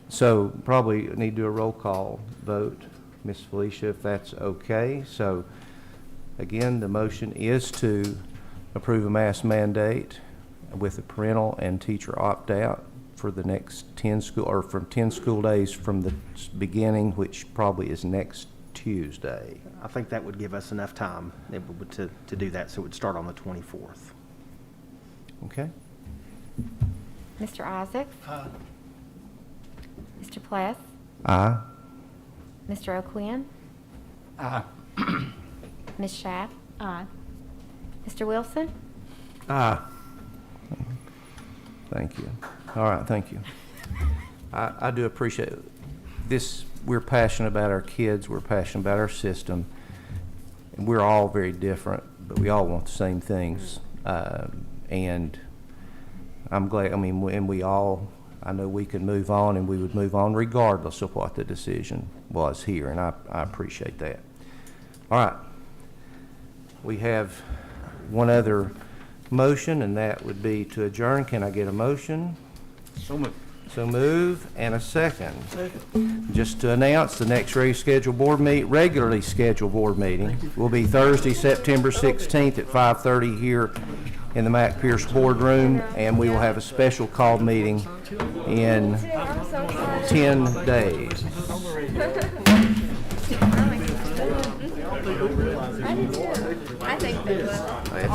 So probably need to do a roll call vote, Ms. Felicia, if that's okay. So again, the motion is to approve a mask mandate with a parental and teacher opt-out for the next 10 school, or from 10 school days from the beginning, which probably is next Tuesday. I think that would give us enough time to do that, so it would start on the 24th. Okay? Mr. Isaacs? Aye. Mr. Pless? Aye. Mr. O'Quinn? Aye. Ms. Schaff? Aye. Mr. Wilson? Aye. Thank you. All right, thank you. I do appreciate this. We're passionate about our kids. We're passionate about our system. And we're all very different, but we all want the same things. And I'm glad, I mean, and we all, I know we can move on, and we would move on regardless of what the decision was here, and I appreciate that. All right. We have one other motion, and that would be to adjourn. Can I get a motion? So moved. So move, and a second. Second. Just to announce, the next regularly scheduled board meeting will be Thursday, September 16th at 5:30 here in the Mac Pierce Boardroom, and we will have a special called meeting in I'm so excited. 10 days. I do too. I think they will.